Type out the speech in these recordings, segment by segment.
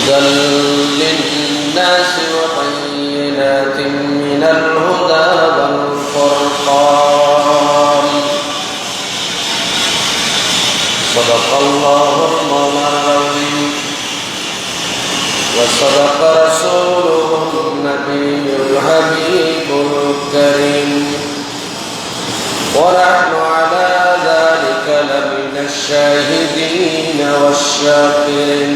هدى للناس وبينات من الهدى والفرقان صدق الله المولى العظيم وصدق رسوله النبي الحبيب الكريم ونحن على ذلك لمن الشاهدين والشاكرين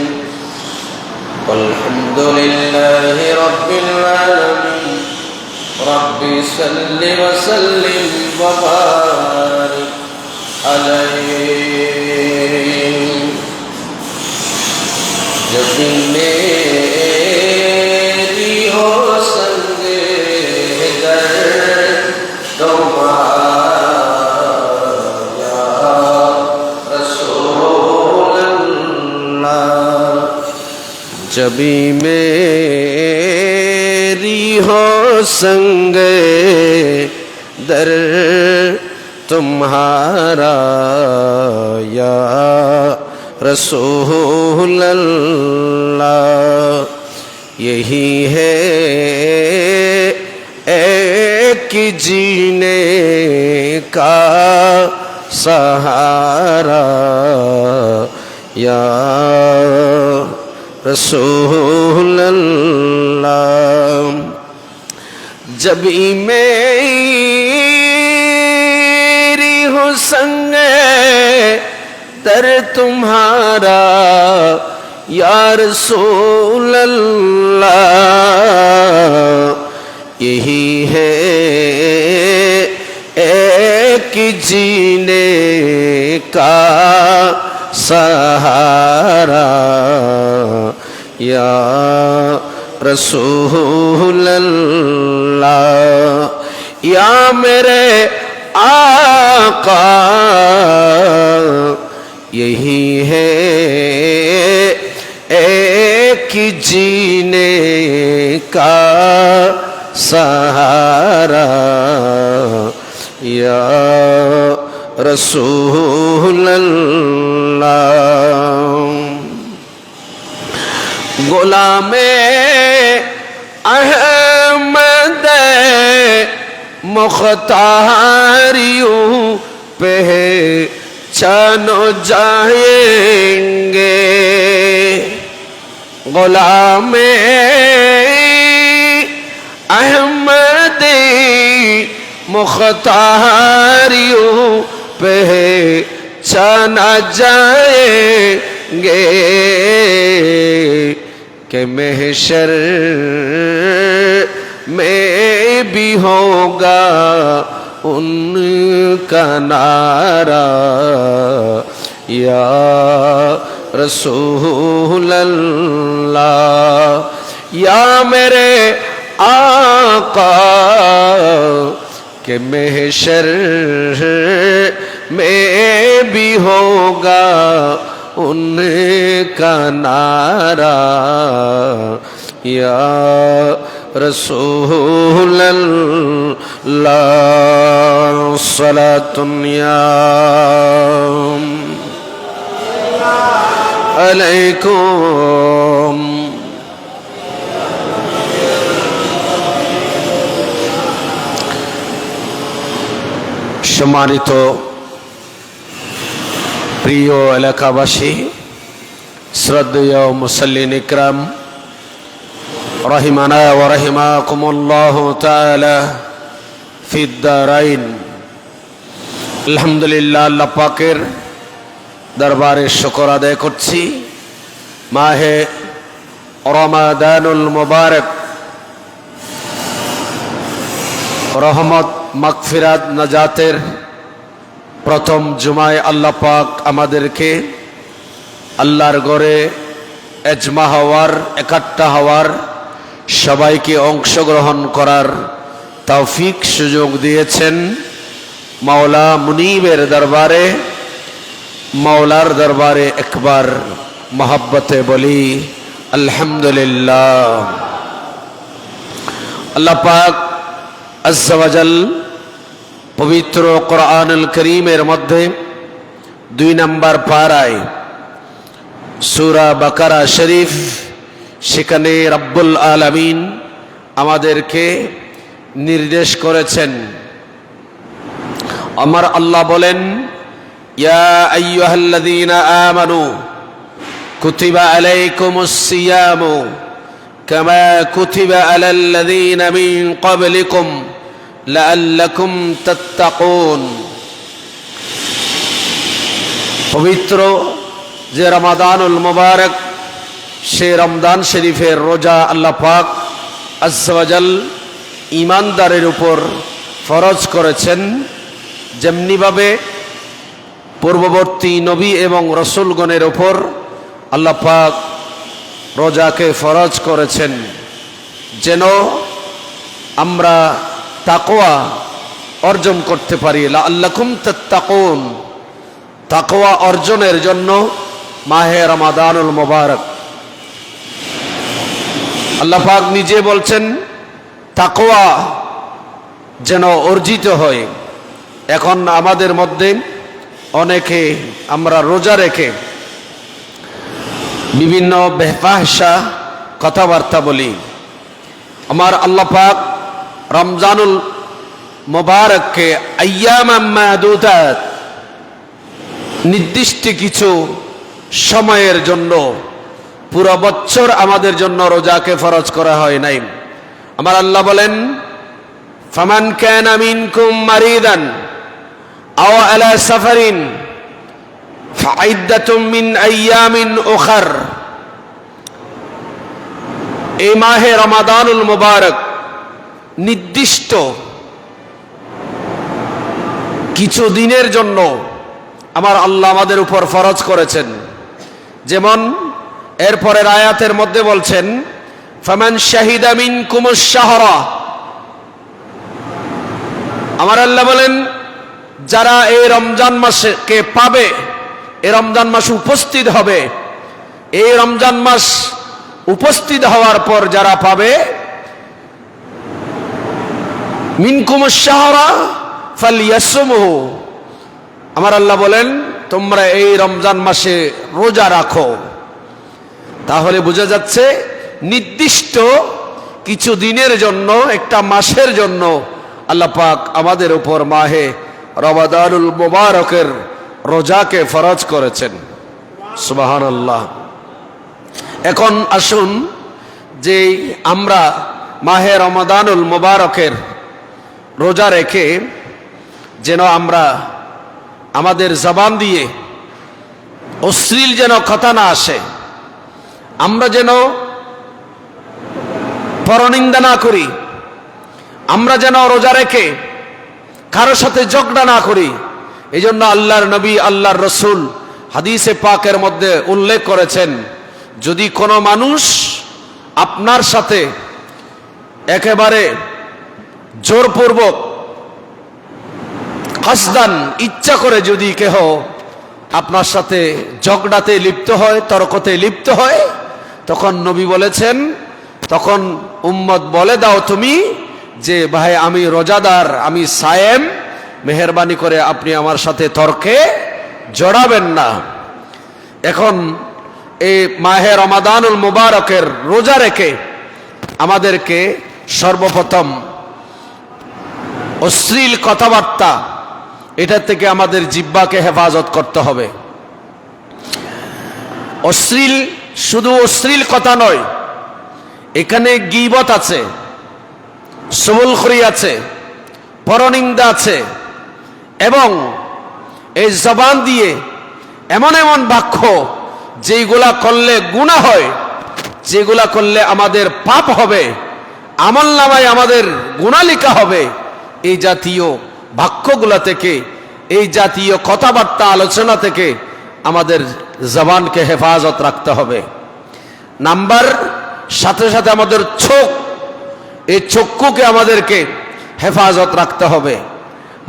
والحمد لله رب العالمين رب صل وسلم وبارك عليه جب میری ہو سنگ در تمہارا رسول اللہ جب میری ہو سنگ در تمہارا یا رسول اللہ یہی ہے ایک جینے کا سہارا یا رسول اللہ جب میری ہو سنگ در تمہارا یا رسول اللہ یہی ہے ایک جینے کا سہارا یا رسول اللہ یا میرے آقا یہی ہے ایک جینے کا سہارا یا رسول اللہ غلام احمد مختاریوں پہچانو جائیں گے غلام احمد مختاریوں پہچانا جائیں گے کہ محشر میں بھی ہوگا ان کا نعرہ یا رسول اللہ یا میرے آقا کہ محشر میں بھی ہوگا ان کا نعرہ یا رسول اللہ صلاۃ یا علیکم সম্মানিত প্রিয় এলাকাবাসী শ্রদ্ধেয় মুসল্লিন ইকরাম রহিমানা ওয়া রাহিমাকুমুল্লাহু তাআলা ফিদ দারাইন আলহামদুলিল্লাহ আল্লাহ পাকের দরবারে শুকর আদায় করছি মাহে রমাদানুল মুবারক রহমত মাগফিরাত নাজাতের প্রথম জুমায় আল্লাহ পাক আমাদেরকে আল্লাহর ঘরে এজমা হওয়ার একাট্টা হওয়ার সবাইকে অংশগ্রহণ করার তৌফিক সুযোগ দিয়েছেন মাওলা মুনিবের দরবারে মাওলার দরবারে একবার মহব্বতে বলি আলহামদুলিল্লাহ আল্লাহ পাক আজ্জা ওয়া জাল পবিত্র কোরআনুল কারীমের মধ্যে 2 নম্বর পারায় সূরা বাকারা শরীফ সেখানে রব্বুল আলামিন আমাদেরকে নির্দেশ করেছেন। আমার আল্লাহ বলেন, ইয়া আইয়ুহাল্লাযীনা আমানু কুতিবা আলাইকুমুস সিয়ামু কামা কুতিবা আলাল্লাযীনা মিন ক্বাবলিকুম লাআল্লাকুম তাত্তাকুন। পবিত্র যে রমাদানুল মুবারক, সে রমজান শরীফের রোজা আল্লাহ পাক আযজা ওয়া জাল ঈমানদারের উপর ফরজ করেছেন, যেমনিভাবে পূর্ববর্তী নবী এবং রসুলগণের উপর আল্লাহ পাক রোজাকে ফরজ করেছেন, যেন আমরা তাকওয়া অর্জন করতে পারি। লাআল্লাকুম তাত্তাকুন, তাকওয়া অর্জনের জন্য মাহে রমাদানুল মুবারক। আল্লাহ পাক নিজে বলছেন তাকওয়া যেন অর্জিত হয়। এখন আমাদের মধ্যে অনেকে আমরা রোজা রেখে বিভিন্ন বেফাহশা কথাবার্তা বলি। আমার আল্লাহ পাক রমজানুল মুবারককে আইয়ামাম মাদুদাত, নির্দিষ্ট কিছু সময়ের জন্য, পুরো বছর আমাদের জন্য রোজাকে ফরজ করা হয় নাই। আমার আল্লাহ বলেন, ফামান কানা মিনকুম মারিদান আও আলা সাফারিন ফাইদ্দাতুম মিন আইয়ামিন উখার। এই মাহে রমাদানুল মুবারক নির্দিষ্ট কিছু দিনের জন্য আমার আল্লাহ আমাদের উপর ফরজ করেছেন। যেমন এরপরের আয়াতের মধ্যে বলছেন, ফামান শাহিদা মিনকুমুশ শাহরা। আমার আল্লাহ বলেন, যারা এই রমজান মাসকে পাবে, এই রমজান মাস উপস্থিত হবে, এই রমজান মাস উপস্থিত হওয়ার পর যারা পাবে, মিনকুমুশ শাহরা ফালইয়াসুমহু। আমার আল্লাহ বলেন, তোমরা এই রমজান মাসে রোজা রাখো। তাহলে বোঝা যাচ্ছে নির্দিষ্ট কিছু দিনের জন্য, একটা মাসের জন্য আল্লাহ পাক আমাদের উপর মাহে রমাদানুল মুবারকের রোজাকে ফরজ করেছেন। সুবহানাল্লাহ। এখন আসুন যে আমরা মাহে রমাদানুল মুবারকের রোজা রেখে যেন আমরা আমাদের জবান দিয়ে অশ্লীল যেন কথা না আসে, আমরা যেন পরনিন্দা না করি, আমরা যেন রোজা রেখে কারো সাথে ঝগড়া না করি। এই জন্য আল্লাহর নবী, আল্লাহর রসুল হাদিসে পাকের মধ্যে উল্লেখ করেছেন, যদি কোনো মানুষ আপনার সাথে একেবারে জোরপূর্বক কাসদান, ইচ্ছা করে যদি কেহ আপনার সাথে ঝগড়াতে লিপ্ত হয়, তর্কতে লিপ্ত হয়, তখন নবী বলেছেন, তখন উম্মত বলে দাও তুমি যে ভাই আমি রোজাদার, আমি সায়েম, মেহেরবানি করে আপনি আমার সাথে তর্কে জড়াবেন না। এখন এই মাহে রমাদানুল মুবারকের রোজা রেখে আমাদেরকে সর্বপ্রথম অশ্লীল কথাবার্তা, এটা থেকে আমাদের জিহ্বাকে হেফাজত করতে হবে। অশ্লীল, শুধু অশ্লীল কথা নয়, এখানে গীবত আছে, সুবুলখুরি আছে, পরনিন্দা আছে, এবং এই জবান দিয়ে এমন এমন বাক্য যেগুলা করলে গুনাহ হয়, যেগুলা করলে আমাদের পাপ হবে, আমলনামায় আমাদের গুনাহ লেখা হবে, এই জাতীয় বাক্যগুলা থেকে, এই জাতীয় কথাবার্তা আলোচনা থেকে আমাদের জবানকে হেফাজত রাখতে হবে। নাম্বার সাথে সাথে আমাদের চোখ, এই চক্ষুকে আমাদেরকে হেফাজত রাখতে হবে।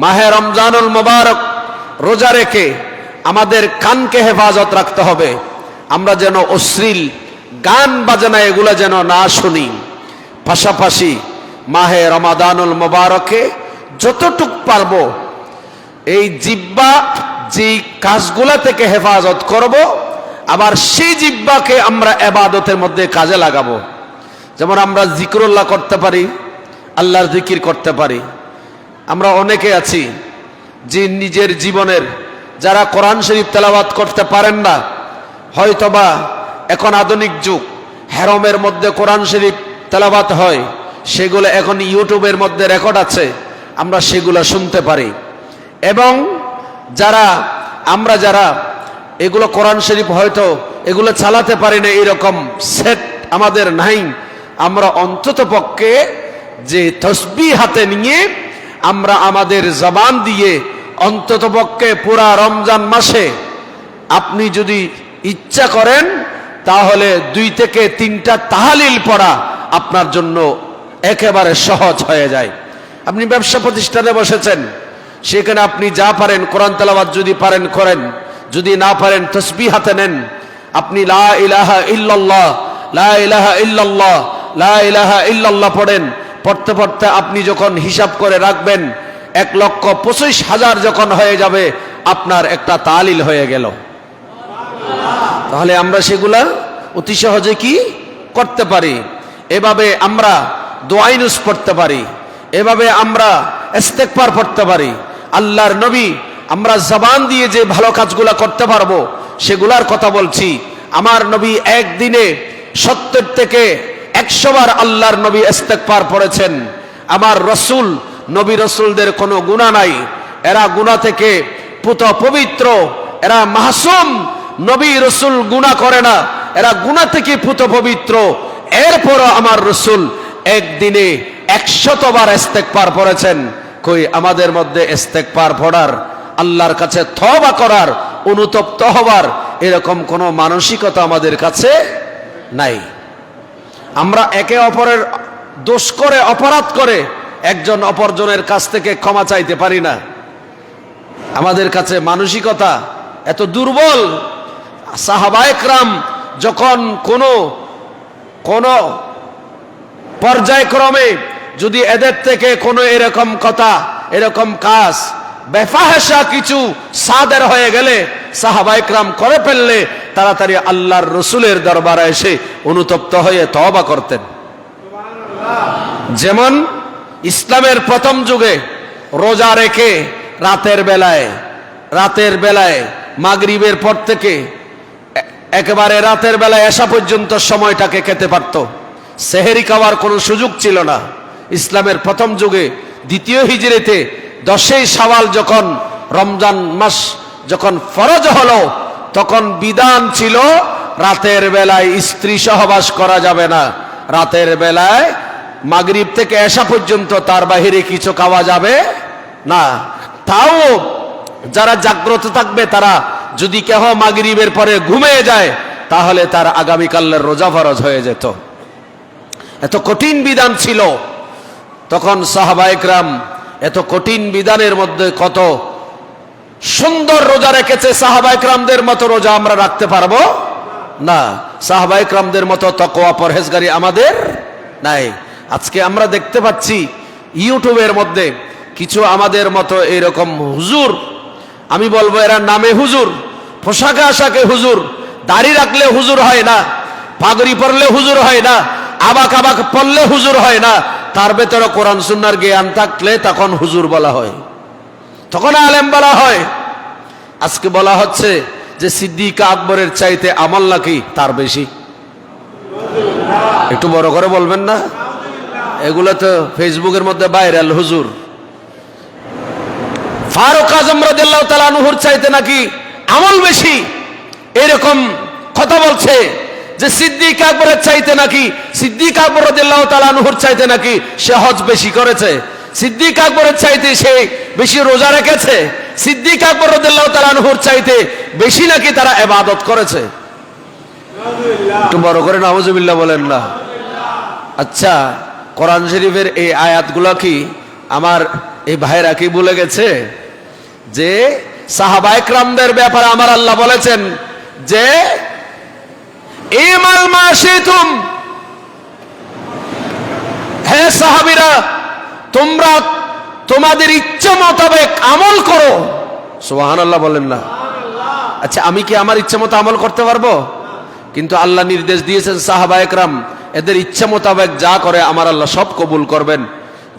মাহে রমজানুল মুবারক রোজা রেখে আমাদের কানকে হেফাজত রাখতে হবে, আমরা যেন অশ্লীল গান বাজনা এগুলা যেন না শুনি। পাশাপাশি মাহে রমাদানুল মুবারকে যতটুক পারবো এই জিহ্বা যেই কাজগুলা থেকে হেফাজত করব, আবার সেই জিহ্বাকে আমরা ইবাদতের মধ্যে কাজে লাগাবো। যেমন আমরা জিকরুল্লাহ করতে পারি, আল্লাহর জিকির করতে পারি। আমরা অনেকে আছি যে নিজের জীবনের, যারা কোরআন শরীফ তেলাওয়াত করতে পারেন না, হয়তোবা এখন আধুনিক যুগ, হেরমের মধ্যে কোরআন শরীফ তেলাওয়াত হয়, সেগুলো এখন ইউটিউবের মধ্যে রেকর্ড আছে, আমরা সেগুলো শুনতে পারি। এবং আমরা যারা এগুলো কোরআন শরীফ হয়তো এগুলো চালাতে পারি না, এরকম সেট আমাদের নাই, আমরা অন্তত পক্ষে যে তসবিহ হাতে নিয়ে আমরা আমাদের জবান দিয়ে অন্তত পক্ষে পুরা রমজান মাসে আপনি যদি ইচ্ছা করেন তাহলে 2 থেকে 3টা তাহলিল পড়া আপনার জন্য একেবারে সহজ হয়ে যায়। আপনি ব্যবসা প্রতিষ্ঠানে বসেছেন, সেখানে আপনি যা পারেন কোরআন তেলাওয়াত যদি পারেন করেন, যদি না পারেন তসবিহ হাতে নেন। আপনি লা ইলাহা ইল্লাল্লাহ, লা ইলাহা ইল্লাল্লাহ, লা ইলাহা ইল্লাল্লাহ পড়েন। পড়তে পড়তে আপনি যখন হিসাব করে রাখবেন 1,25,000 যখন হয়ে যাবে, আপনার একটা তালিল হয়ে গেল। তাহলে আমরা সেগুলা অতি সহজে কি করতে পারি। এভাবে আমরা দোয়াইনুস পড়তে পারি, এভাবে আমরা ইস্তেগফার পড়তে পারি। আল্লাহর নবী, আমরা জবান দিয়ে যে ভালো কাজগুলা করতে পারবো সেগুলার কথা বলছি। আমার নবী একদিনে 70 থেকে 100 বার আল্লাহর নবী ইস্তেগফার পড়েছেন। আমার রসুল, নবী রসুলদের কোনো গুনাহ নাই, এরা গুনাহ থেকে পবিত্র, এরা মাসুম। নবী রসুল গুনাহ করে না, এরা গুনাহ থেকে পবিত্র। এরপরও আমার রসুল একদিনে 100 বার ইস্তেগফার পড়েছেন। কই আমাদের মধ্যে ইস্তেগফার পড়ার, আল্লাহর কাছে তওবা করার, অনুতপ্ত হবার এরকম কোনো মানসিকতা আমাদের কাছে নাই। আমরা একে অপরের দোষ করে, অপরাধ করে একজন অপরজনের কাছ থেকে ক্ষমা চাইতে পারি না। আমাদের কাছে মানসিকতা এত দুর্বল। সাহাবায়ে কেরাম যখন কোনো পর্যায়ক্রমে যদি এদের থেকে কোনো এরকম কথা, এরকম কাজ, বেফাহেশা কিছু সাদের হয়ে গেলে, সাহাবায়ে কেরাম করে ফেললে, তাড়াতাড়ি আল্লাহর রসুলের দরবারে এসে অনুতপ্ত হয়ে তওবা করতেন। যেমন ইসলামের প্রথম যুগে রোজা রেখে রাতের বেলায় মাগরিবের পর থেকে একেবারে রাতের বেলায় এশা পর্যন্ত সময়টাকে খেতে পারত। সেহেরি খাওয়ার কোনো সুযোগ ছিল না ইসলামের প্রথম যুগে। 2য় হিজরিতে 10ই শাওয়াল যখন রমজান মাস যখন ফরজ হলো, তখন বিধান ছিল রাতের বেলায় স্ত্রী সহবাস করা যাবে না। রাতের বেলায় মাগরিব থেকে এশা পর্যন্ত তার বাহিরে কিছু খাওয়া যাবে না। তাও যারা জাগ্রত থাকবে, তারা যদি কেহ মাগরিবের পরে ঘুমিয়ে যায়, তাহলে তার আগামীকালের রোজা ফরজ হয়ে যেত। এত কঠিন বিধান ছিল তখন। সাহাবায়ে কেরাম এত কঠিন বিধানের মধ্যে কত সুন্দর রোজা রেখেছে। সাহাবায়ে কেরামদের মতো রোজা আমরা রাখতে পারবো না। সাহাবায়ে কেরামদের মতো তাকওয়া পরহেজগারি আমাদের নাই। আজকে আমরা দেখতে পাচ্ছি ইউটিউবের মধ্যে কিছু আমাদের মতো এরকম হুজুর, আমি বলবো এরা নামে হুজুর, পোশাকে আশাকে হুজুর, দাড়ি রাখলে হুজুর হয় না, পাগড়ি পরলে হুজুর হয় না, আবাক পড়লে হুজুর হয় না, তার ভেতরে কোরআন সুন্নাহর জ্ঞান থাকলে তখন হুজুর বলা হয়, তখন আলেম বলা হয়। আজকে বলা হচ্ছে যে সিদ্দিক আকবরের চাইতে আমল নাকি তার বেশি। একটু বড় করে বলবেন না? এগুলো তো ফেসবুকের মধ্যে ভাইরাল। হুজুর ফারুক আজম রাদিয়াল্লাহু তাআলা আনহুর চাইতে নাকি আমল বেশি, এরকম কথা বলছে। যে সিদ্দিক আকবরের চাইতে নাকি, সিদ্দিক আকবর রাদিয়াল্লাহু তাআলা আনহুর চাইতে নাকি সে হজ বেশি করেছে, সিদ্দিক আকবরের চাইতে সে বেশি রোজা রেখেছে, সিদ্দিক আকবর রাদিয়াল্লাহু তাআলা আনহুর চাইতে বেশি নাকি তারা ইবাদত করেছে। একটু বড় করে নাউজুবিল্লাহ বলেন না। আচ্ছা, কোরআন শরীফের এই আয়াতগুলো কি আমার এই ভাইরা কি ভুলে গেছে যে সাহাবায়ে কেরামদের ব্যাপারে আমার আল্লাহ বলেছেন যে ইমাল মাশিতুম, হে সাহাবীরা তোমরা তোমাদের ইচ্ছা মোতাবেক আমল করো। সুবহানাল্লাহ বলেন না? আচ্ছা আমি কি আমার ইচ্ছা মতো আমল করতে পারবো? কিন্তু আল্লাহ নির্দেশ দিয়েছেন সাহাবা একরাম এদের ইচ্ছা মোতাবেক যা করে আমার আল্লাহ সব কবুল করবেন।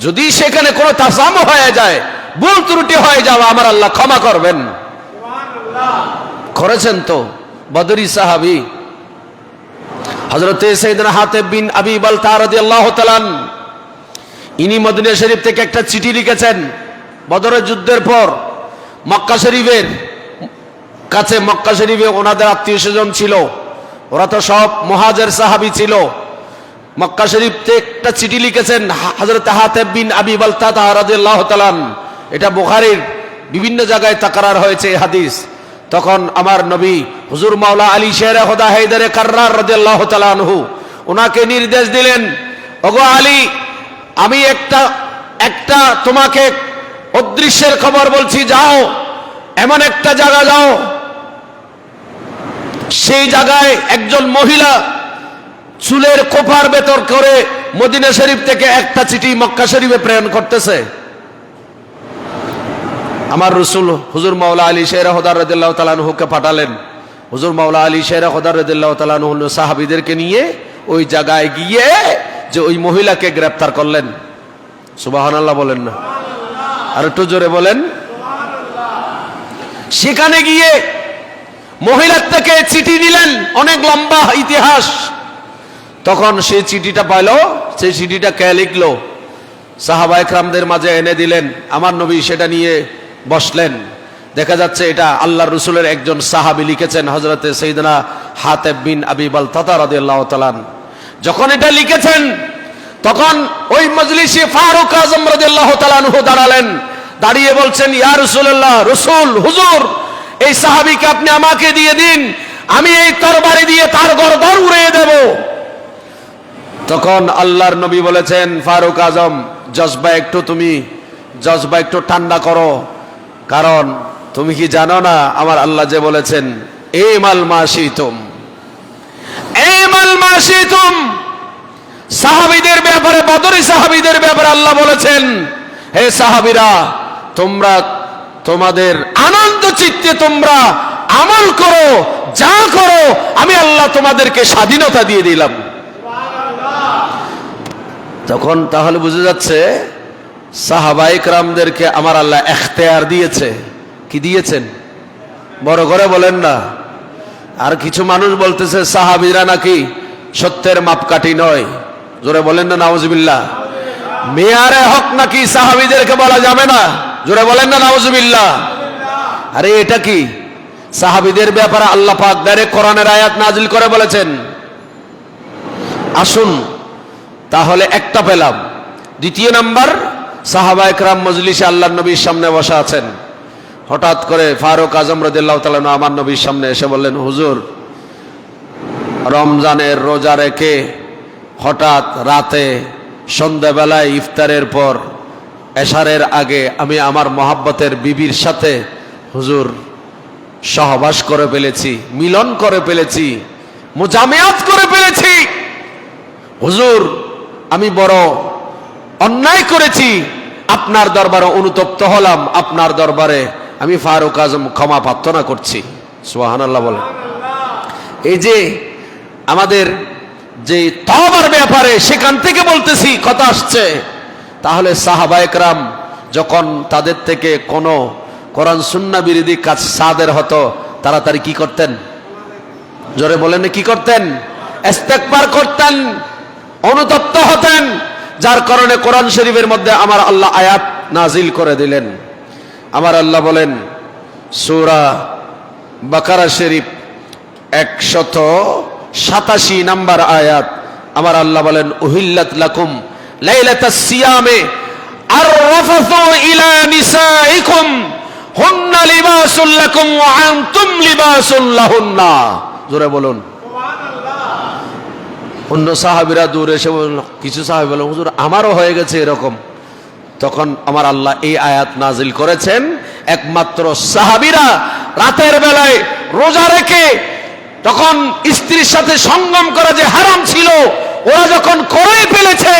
যদি সেখানে কোনো তাসাম হয়ে যায়, ভুল ত্রুটি হয়ে যাওয়া, আমার আল্লাহ ক্ষমা করবেন। করেছেন তো বদরি সাহাবী হযরতে সাইয়েদনা হাতিব বিন আবি বালতা রাদিয়াল্লাহু তাআলা ইনি মদিনা শরীফ থেকে একটা চিঠি লিখেছেন বদরের যুদ্ধের পর। মক্কা শরীফের কাছে, মক্কা শরীফে ওনাদের আত্মীয় স্বজন ছিল, ওরা তো সব মুহাজির সাহাবী ছিল। মক্কা শরীফ থেকে একটা চিঠি লিখেছেন হযরতে হাতিব বিন আবি বালতা রাদিয়াল্লাহু তাআলা। এটা বুখারীর বিভিন্ন জায়গায় তাকরার হয়েছে এই হাদিস। তখন আমার নবী হুজুর মাওলা আলী শেরে খোদা হায়দারে কাররার রাদিয়াল্লাহু তাআলা আনহু ওনাকে নির্দেশ দিলেন, ওগো আলী, আমি একটা তোমাকে অদৃশ্যের খবর বলছি, যাও এমন একটা জায়গা যাও, সেই জায়গায় একজন মহিলা চুলের কোফার ভেতর করে মদিনা শরীফ থেকে একটা চিঠি মক্কা শরীফে প্রেরণ করতেছে। আমার রাসূল হুজুর মাওলা আলী শেরে খোদা রাদিয়াল্লাহু তাআলা আনহুকে পাঠালেন। হুজুর মাওলা আলী শেরে খোদা রাদিয়াল্লাহু তাআলা আনহু সাহাবীদেরকে নিয়ে ওই জায়গায় গিয়ে যে ওই মহিলাকে গ্রেফতার করলেন। সুবহানাল্লাহ বলেন না, আর একটু জোরে বলেন। সেখানে গিয়ে মহিলার থেকে চিঠি দিলেন, অনেক লম্বা ইতিহাস। তখন সেই চিঠিটা পাইল, সেই চিঠিটা কে লিখলো সাহাবা একরামদের মাঝে এনে দিলেন। আমার নবী সেটা নিয়ে বসলেন। দেখা যাচ্ছে এটা আল্লাহর রাসূলের একজন সাহাবী লিখেছেন, হযরতে সাইয়েদনা হাতিব বিন আবি বালতা রাদিয়াল্লাহু তাআলা। যখন এটা লিখেছেন তখন ওই মজলিসে ফারুক আযম রাদিয়াল্লাহু তাআলা আনহু দাঁড়ালেন, দাঁড়িয়ে বলছেন, ইয়া রাসূলুল্লাহ, রাসূল হুজুর, এই সাহাবীকে আপনি আমাকে দিয়ে দিন, আমি এই তরবারি দিয়ে তার গর্দন উড়িয়ে দেব। তখন আল্লাহর নবী বলেছেন, ফারুক আজম, জজবা একটু ঠান্ডা করো, কারণ তুমি কি জানো না আমার আল্লাহ যে বলেছেন, ইমাল মাশিতুম, ইমাল মাশিতুম। সাহাবীদের ব্যাপারে, বদরি সাহাবীদের ব্যাপারে আল্লাহ বলেছেন, হে সাহাবীরা, তোমরা তোমাদের আনন্দ চিত্তে তোমরা আমল করো, যা করো, আমি আল্লাহ তোমাদেরকে স্বাধীনতা দিয়ে দিলাম। তখন তাহলে বুঝা যাচ্ছে সাহাবায়ে কেরামদেরকে আমার আল্লাহ ইখতিয়ার দিয়েছে। কি দিয়েছেন? বড় করে বলেন না। আর কিছু মানুষ বলতেছে সাহাবীরা নাকি সত্যের মাপকাঠি নয়, জোরে বলেন না নাউজুবিল্লাহ। মেয়ারে হক নাকি সাহাবীদেরকে বলা যাবে না, জোরে বলেন না নাউজুবিল্লাহ। আরে এটা কি? সাহাবীদের ব্যাপারে আল্লাহ পাক ডাইরেক্ট কোরআনের আয়াত নাজিল করে বলেছেন। আসুন তাহলে একটা পেলাম। দ্বিতীয় নাম্বার, সাহাবায়ে কেরাম মজলিসে আল্লাহর নবীর সামনে বসা আছেন। হঠাৎ করে ফারুক আজম রাদিয়াল্লাহু তাআলা আমার নবীর সামনে এসে বললেন, হুজুর, রমজানের রোজা রেখে হঠাৎ রাতে সন্ধ্যাবেলায় ইফতারের পর এশারের আগে আমি আমার মহাব্বতের বিবির সাথে হুজুর সহবাস করে ফেলেছি, মিলন করে ফেলেছি, মুজামিয়াত করে ফেলেছি। হুজুর, আমি বড় অন্যায় করেছি, আপনার দরবারে অনুতপ্ত হলাম, আপনার দরবারে আমি ফারুক আজম ক্ষমা প্রার্থনা করছি। সুবহানাল্লাহ বলেন। এই যে আমাদের যে তওবার ব্যাপারে সেখান থেকে বলতেছি, কথা আসছে। তাহলে সাহাবায়ে কেরাম যখন তাদের থেকে কোনো কোরআন সুন্নাহ বিরোধী কাজ সাদের হতো, তাড়াতাড়ি কি করতেন? জোরে বলেন, কি করতেন? ইস্তেগফার করতেন, অনুতপ্ত হতেন। যার কারণে কোরআন শরীফের মধ্যে আমার আল্লাহ আয়াত নাজিল করে দিলেন। আমার আল্লাহ বলেন সূরা বাকারা শরীফ 187 নম্বর আয়াত, আমার আল্লাহ বলেন, উহিল্লাত লাকুম লাইলাতাস সিয়ামে আররাফাতু ইলা নিসাইকুম হুন্না লিবাসুল লাকুম ওয়া আনতুম লিবাসুল লাহুন্না। জোরে বলুন সুবহানাল্লাহ। অন্য সাহাবীরা দূরে এসে বলল, কিছু সাহাবী বলল, হুজুর আমারও হয়ে গেছে এরকম। তখন আমার আল্লাহ এই আয়াত নাজিল করেছেন, একমাত্র সাহাবীরা রাতের বেলায় রোজা রেখে তখন স্ত্রীর সাথে সঙ্গম করা যে হারাম ছিল, ওরা যখন করে ফেলেছে,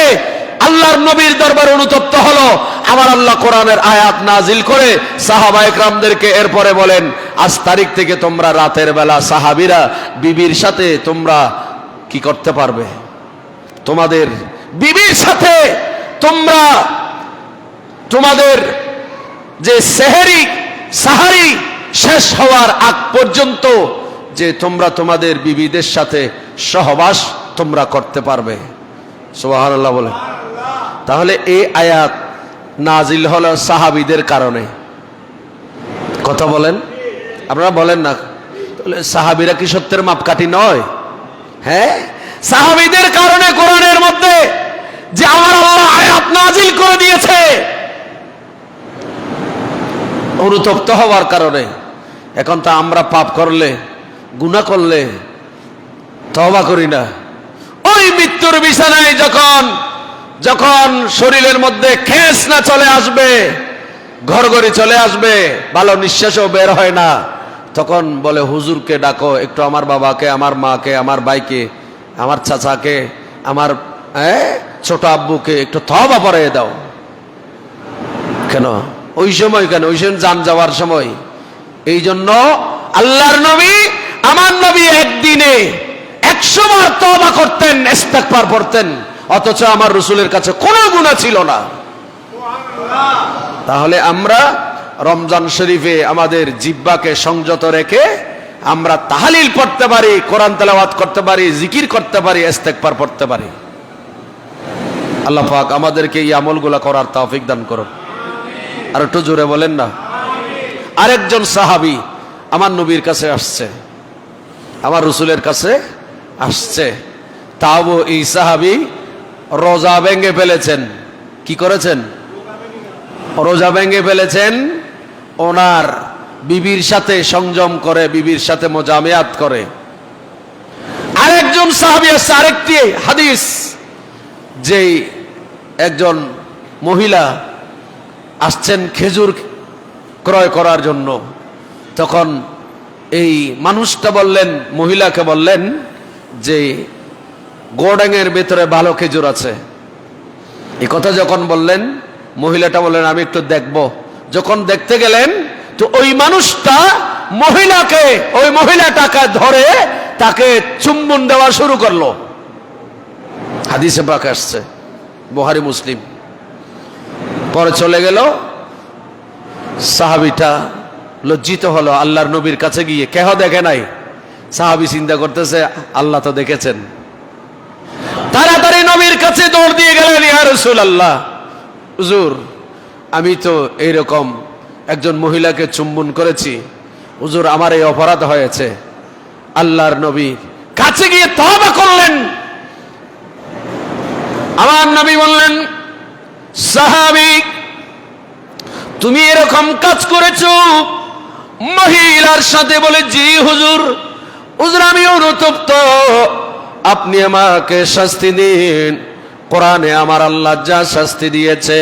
আল্লাহর নবীর দরবারে অনুতপ্ত হলো। আমার আল্লাহ কোরআনের আয়াত নাজিল করে সাহাবায়ে কেরামদেরকে এরপরে বলেন, আজ তারিখ থেকে তোমরা রাতের বেলা সাহাবীরা বিবির সাথে তোমরা কি করতে পারবে? তোমাদের বিবির সাথে তোমরা তোমাদের যে সাহারি শেষ হওয়ার আগ পর্যন্ত যে তোমরা তোমাদের বিবিদের সাথে সহবাস তোমরা করতে পারবে। সুবহানাল্লাহ বলে। তাহলে এই আয়াত নাজিল হলো সাহাবীদের কারণে। কথা বলেন, আপনারা বলেন না? তাহলে সাহাবীরা কি সত্যের মাপকাঠি নয়? হ্যাঁ, সাহাবীদের কারণে কোরআনের মধ্যে যে আমার আল্লাহ আয়াত নাজিল করে দিয়েছে, অনুতপ্ত হওয়ার কারণে। এখন তা আমরা পাপ করলে, গুনাহ করলে তওবা করি না। ওই মৃত্যুর বিছানায় যখন শরীরের মধ্যে খেস না চলে আসবে, ঘরঘরি চলে আসবে, ভালো নিঃশ্বাসও বের হয় না, তখন বলে হুজুরকে ডাকো, একটু আমার বাবাকে, আমার মাকে, আমার ভাইকে, আমার চাচাকে, আমার ছোট আব্বুকে একটু তওবা পড়িয়ে দাও। কেন ওই সময়? কেন ওই সময় জান যাওয়ার সময়? এই জন্য আল্লাহর নবী, আমার নবী একদিনে 100 বার তওবা করতেন, ইস্তিগফার পড়তেন, অথচ আমার রাসূলের কাছে কোনো গুনাহ ছিল না। তাহলে আমরা রমজান শরীফে আমাদের জিহ্বাকে সংযত রেখে আমরা তাহলিল পড়তে পারি, কোরআন তেলাওয়াত করতে পারি, জিকির করতে পারি, ইস্তিগফার পড়তে পারি। আল্লাহ পাক আমাদেরকে এই আমলগুলো করার তৌফিক দান করুন। আর একটু জোরে বলেন না। আরেকজন সাহাবী আমার নবীর কাছে আসছে, আমার রাসূলের কাছে আসছে, তাও এই সাহাবী রোজা ভেঙে ফেলেছেন। কি করেছেন? রোজা ভেঙে ফেলেছেন। ওনার বিবির সাথে সংযম করে, বিবির সাথে মোজামেয়াত করে। আরেকজন সাহাবী আসছে, আরেকটি হাদিস, যে একজন মহিলা আসছেন খেজুর ক্রয় করার জন্য। তখন এই মানুষটা বললেন, মহিলাকে বললেন যে গোডাঙের ভেতরে ভালো খেজুর আছে। এই কথা যখন বললেন, মহিলাটা বললেন আমি একটু দেখব। যখন দেখতে গেলেন তো ওই মানুষটা ওই মহিলাটাকে ধরে তাকে চুম্বন দেওয়া শুরু করলো। হাদিসে পাক আসছে, বুখারী মুসলিম। পরে চলে গেল। সাহাবীটা লজ্জিত হলো, আল্লাহর নবীর কাছে গিয়ে, কেহ দেখে নাই। সাহাবী চিন্তা করতেছে আল্লাহ তো দেখেছেন। তাড়াতাড়ি নবীর কাছে দৌড় দিয়ে গেলেন, ইয়া রাসূলুল্লাহ, হুজুর আমি তো এইরকম একজন মহিলাকে চুম্বন করেছি, হুজুর আমার এই অপরাধ হয়েছে। আল্লাহর নবী কাছে গিয়ে তওবা করলেন। আমার নবী বললেন, সাহাবী তুমি এরকম কাজ করেছো মহিলার সাথে? বলে জি হুজুর, হুজুর আমি অনুতপ্ত, আপনি আমাকে শাস্তি দিন। কোরআনে আমার আল্লাহ যা শাস্তি দিয়েছে,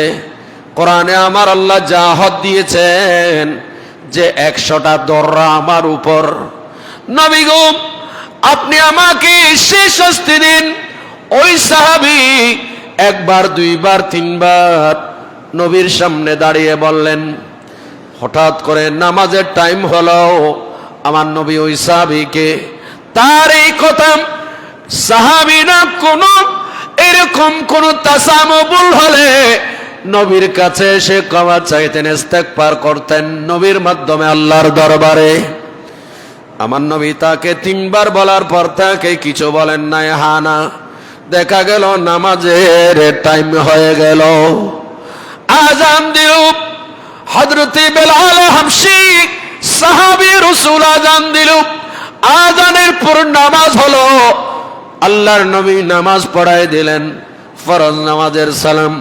কোরআনে আমার আল্লাহ যা হদ দিয়েছেন, যে 100টা দররা আমার উপর। নবী গো আপনি আমাকে সে শাস্তি দিন। ওই সাহাবী একবার, দুইবার, তিনবার নবীর সামনে দাঁড়িয়ে বললেন। হঠাৎ করে নামাজের টাইম হলো। আমার নবী ওই সাহাবীকে, তার এই কথা সাহাবীরা এরকম কোন তাসামুল হলে নবীর কাছে এসে ক্ষমা চাইতেন, ইস্তিগফার করতেন নবীর মাধ্যমে আল্লাহর দরবারে। আমার নবী তাকে 3 বার বলার পর তাকে কিছু বলেন নাই, হানা। দেখা গেল নামাজের টাইম হয়ে গেল। আযান দিল। হযরতে বেলাল হাবশী সাহাবী রাসূল আযান দিল। আযানের পর নামাজ হলো। আল্লাহর নবী নামাজ পড়ায় দিলেন, ফরজ নামাজের সালাম।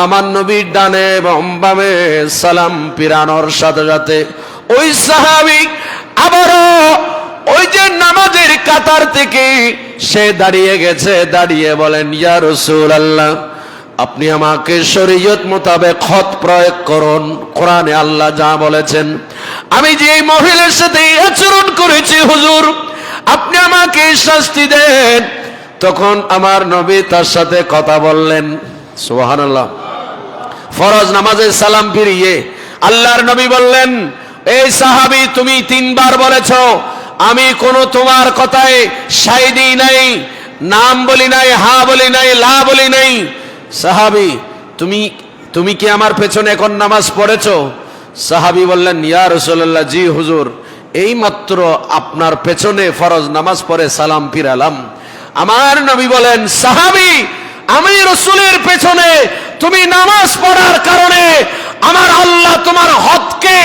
আমার নবীর ডানে এবং বামে সালাম পিরানোর সাথে সাথে ওই সাহাবী আবারও ওই যে নামাজের কাতার থেকে সে দাঁড়িয়ে গেছে, দাঁড়িয়ে বলেন, ইয়া রাসূলুল্লাহ আপনি আমাকে শরীয়ত মোতাবেক হদ প্রয়োগ করুন। কোরআনে আল্লাহ যা বলেছেন, আমি যে এই মহিলার সাথে আচরণ করেছি হুজুর, আপনি আমাকে শাস্তি দেন। তখন আমার নবী তার সাথে কথা বললেন। সুবহানাল্লাহ। ফরজ নামাজে সালাম ফিরিয়ে আল্লাহর নবী বললেন, এই সাহাবী, তুমি 3 বার বলেছ, আমি কোনো তোমার কথায় সাই দিই নাই, নাম বলি নাই, হা বলি নাই, লা বলি নাই। সাহাবী, তুমি কি আমার পেছনে এখন নামাজ পড়েছো? সাহাবী বললেন, ইয়া রাসূলুল্লাহ, জি হুজুর, এই মাত্র আপনার পেছনে ফরজ নামাজ পড়ে সালাম ফিরালাম। আমার নবী বলেন, সাহাবী, আমি রাসূলের পেছনে তুমি নামাজ পড়ার কারণে আমার আল্লাহ তোমার হদকে,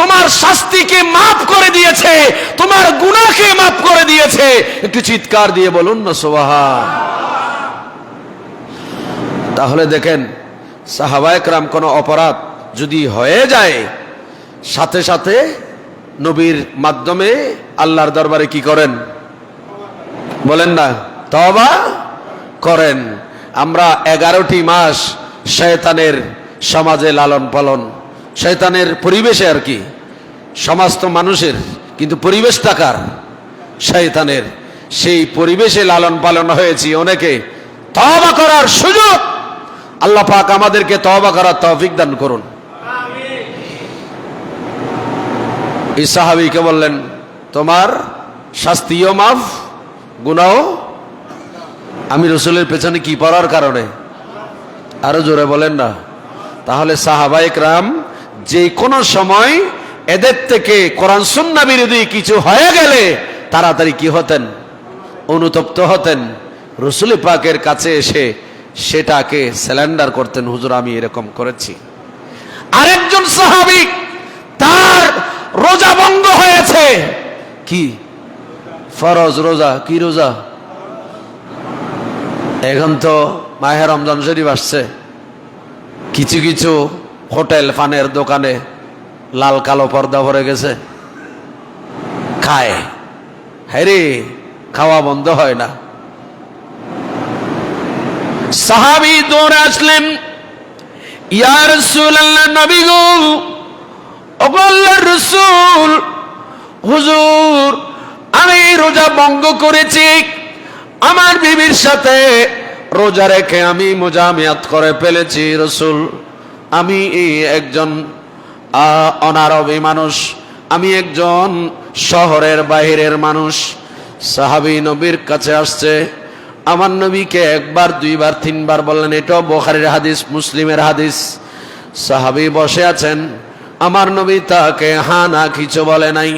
তোমার শাস্তিকে মাফ করে দিয়েছে, তোমার গুনাহকে মাফ করে দিয়েছে। একটু চিৎকার দিয়ে বলুন না সুবহান। তাহলে দেখেন, সাহাবায়ে কেরাম কোনো অপরাধ যদি হয়ে যায়, সাথে সাথে নবীর মাধ্যমে আল্লাহর দরবারে কি করেন? বলেন না, তওবা করেন। আমরা 11টি মাস শয়তানের সমাজে লালন পালন, শয়তানের পরিবেশে আর কি। সমাজ তো মানুষের, কিন্তু পরিবেশটা কার? শয়তানের। সেই পরিবেশে লালন পালন হয়েছি অনেকে। তওবা করার সুযোগ আল্লাহ পাক আমাদেরকে তওবা করার তৌফিক দান করুন। এই সাহাবীকে বললেন, তোমার শাস্তিও মাফ, গুনাহও। আমি রাসূলের পেছনে কি পড়ার কারণে? আরো জোরে বলেন না। তাহলে সাহাবায়ে কেরাম যে কোনো সময় এদের থেকে কোরআন সুন্নাহ বিরোধী কিছু হয়ে গেলে তাড়াতাড়ি কি হতেন? অনুতপ্ত হতেন, রাসূল পাকের কাছে এসে সেটাকে স্যালেন্ডার করতেন, হুজুর আমি এরকম করেছি। আরেকজন সাহাবী, তার রোজা ভঙ্গ হয়েছে। কি? ফরজ রোজা। কি রোজা? এখন তো মাহে রমজান শরীফ আসছে, কিছু কিছু হোটেল পানের দোকানে লাল কালো পর্দা ভরে গেছে, খায়। হ্যারে, খাওয়া বন্ধ হয় না। সাহাবী দৌড়ে আসলেন, ইয়া রাসূলুল্লাহ, নবী গো, ও আল্লাহর রাসূল, হুজুর আমি রোজা ভঙ্গ করেছি, আমার বিবির সাথে রোজা রেখে আমি মুজামিয়াত করে ফেলেছি। রাসূল, আমি একজন অনারবী মানুষ, আমি একজন শহরের বাহিরের মানুষ। সাহাবী নবীর কাছে আসছে, আমার নবীকে একবার, দুইবার, তিনবার বললেন। এটাও বুখারীর হাদিস, মুসলিমের হাদিস। সাহাবী বসে আছেন, আমার নবী তাকে হা না কিছু বলে নাই।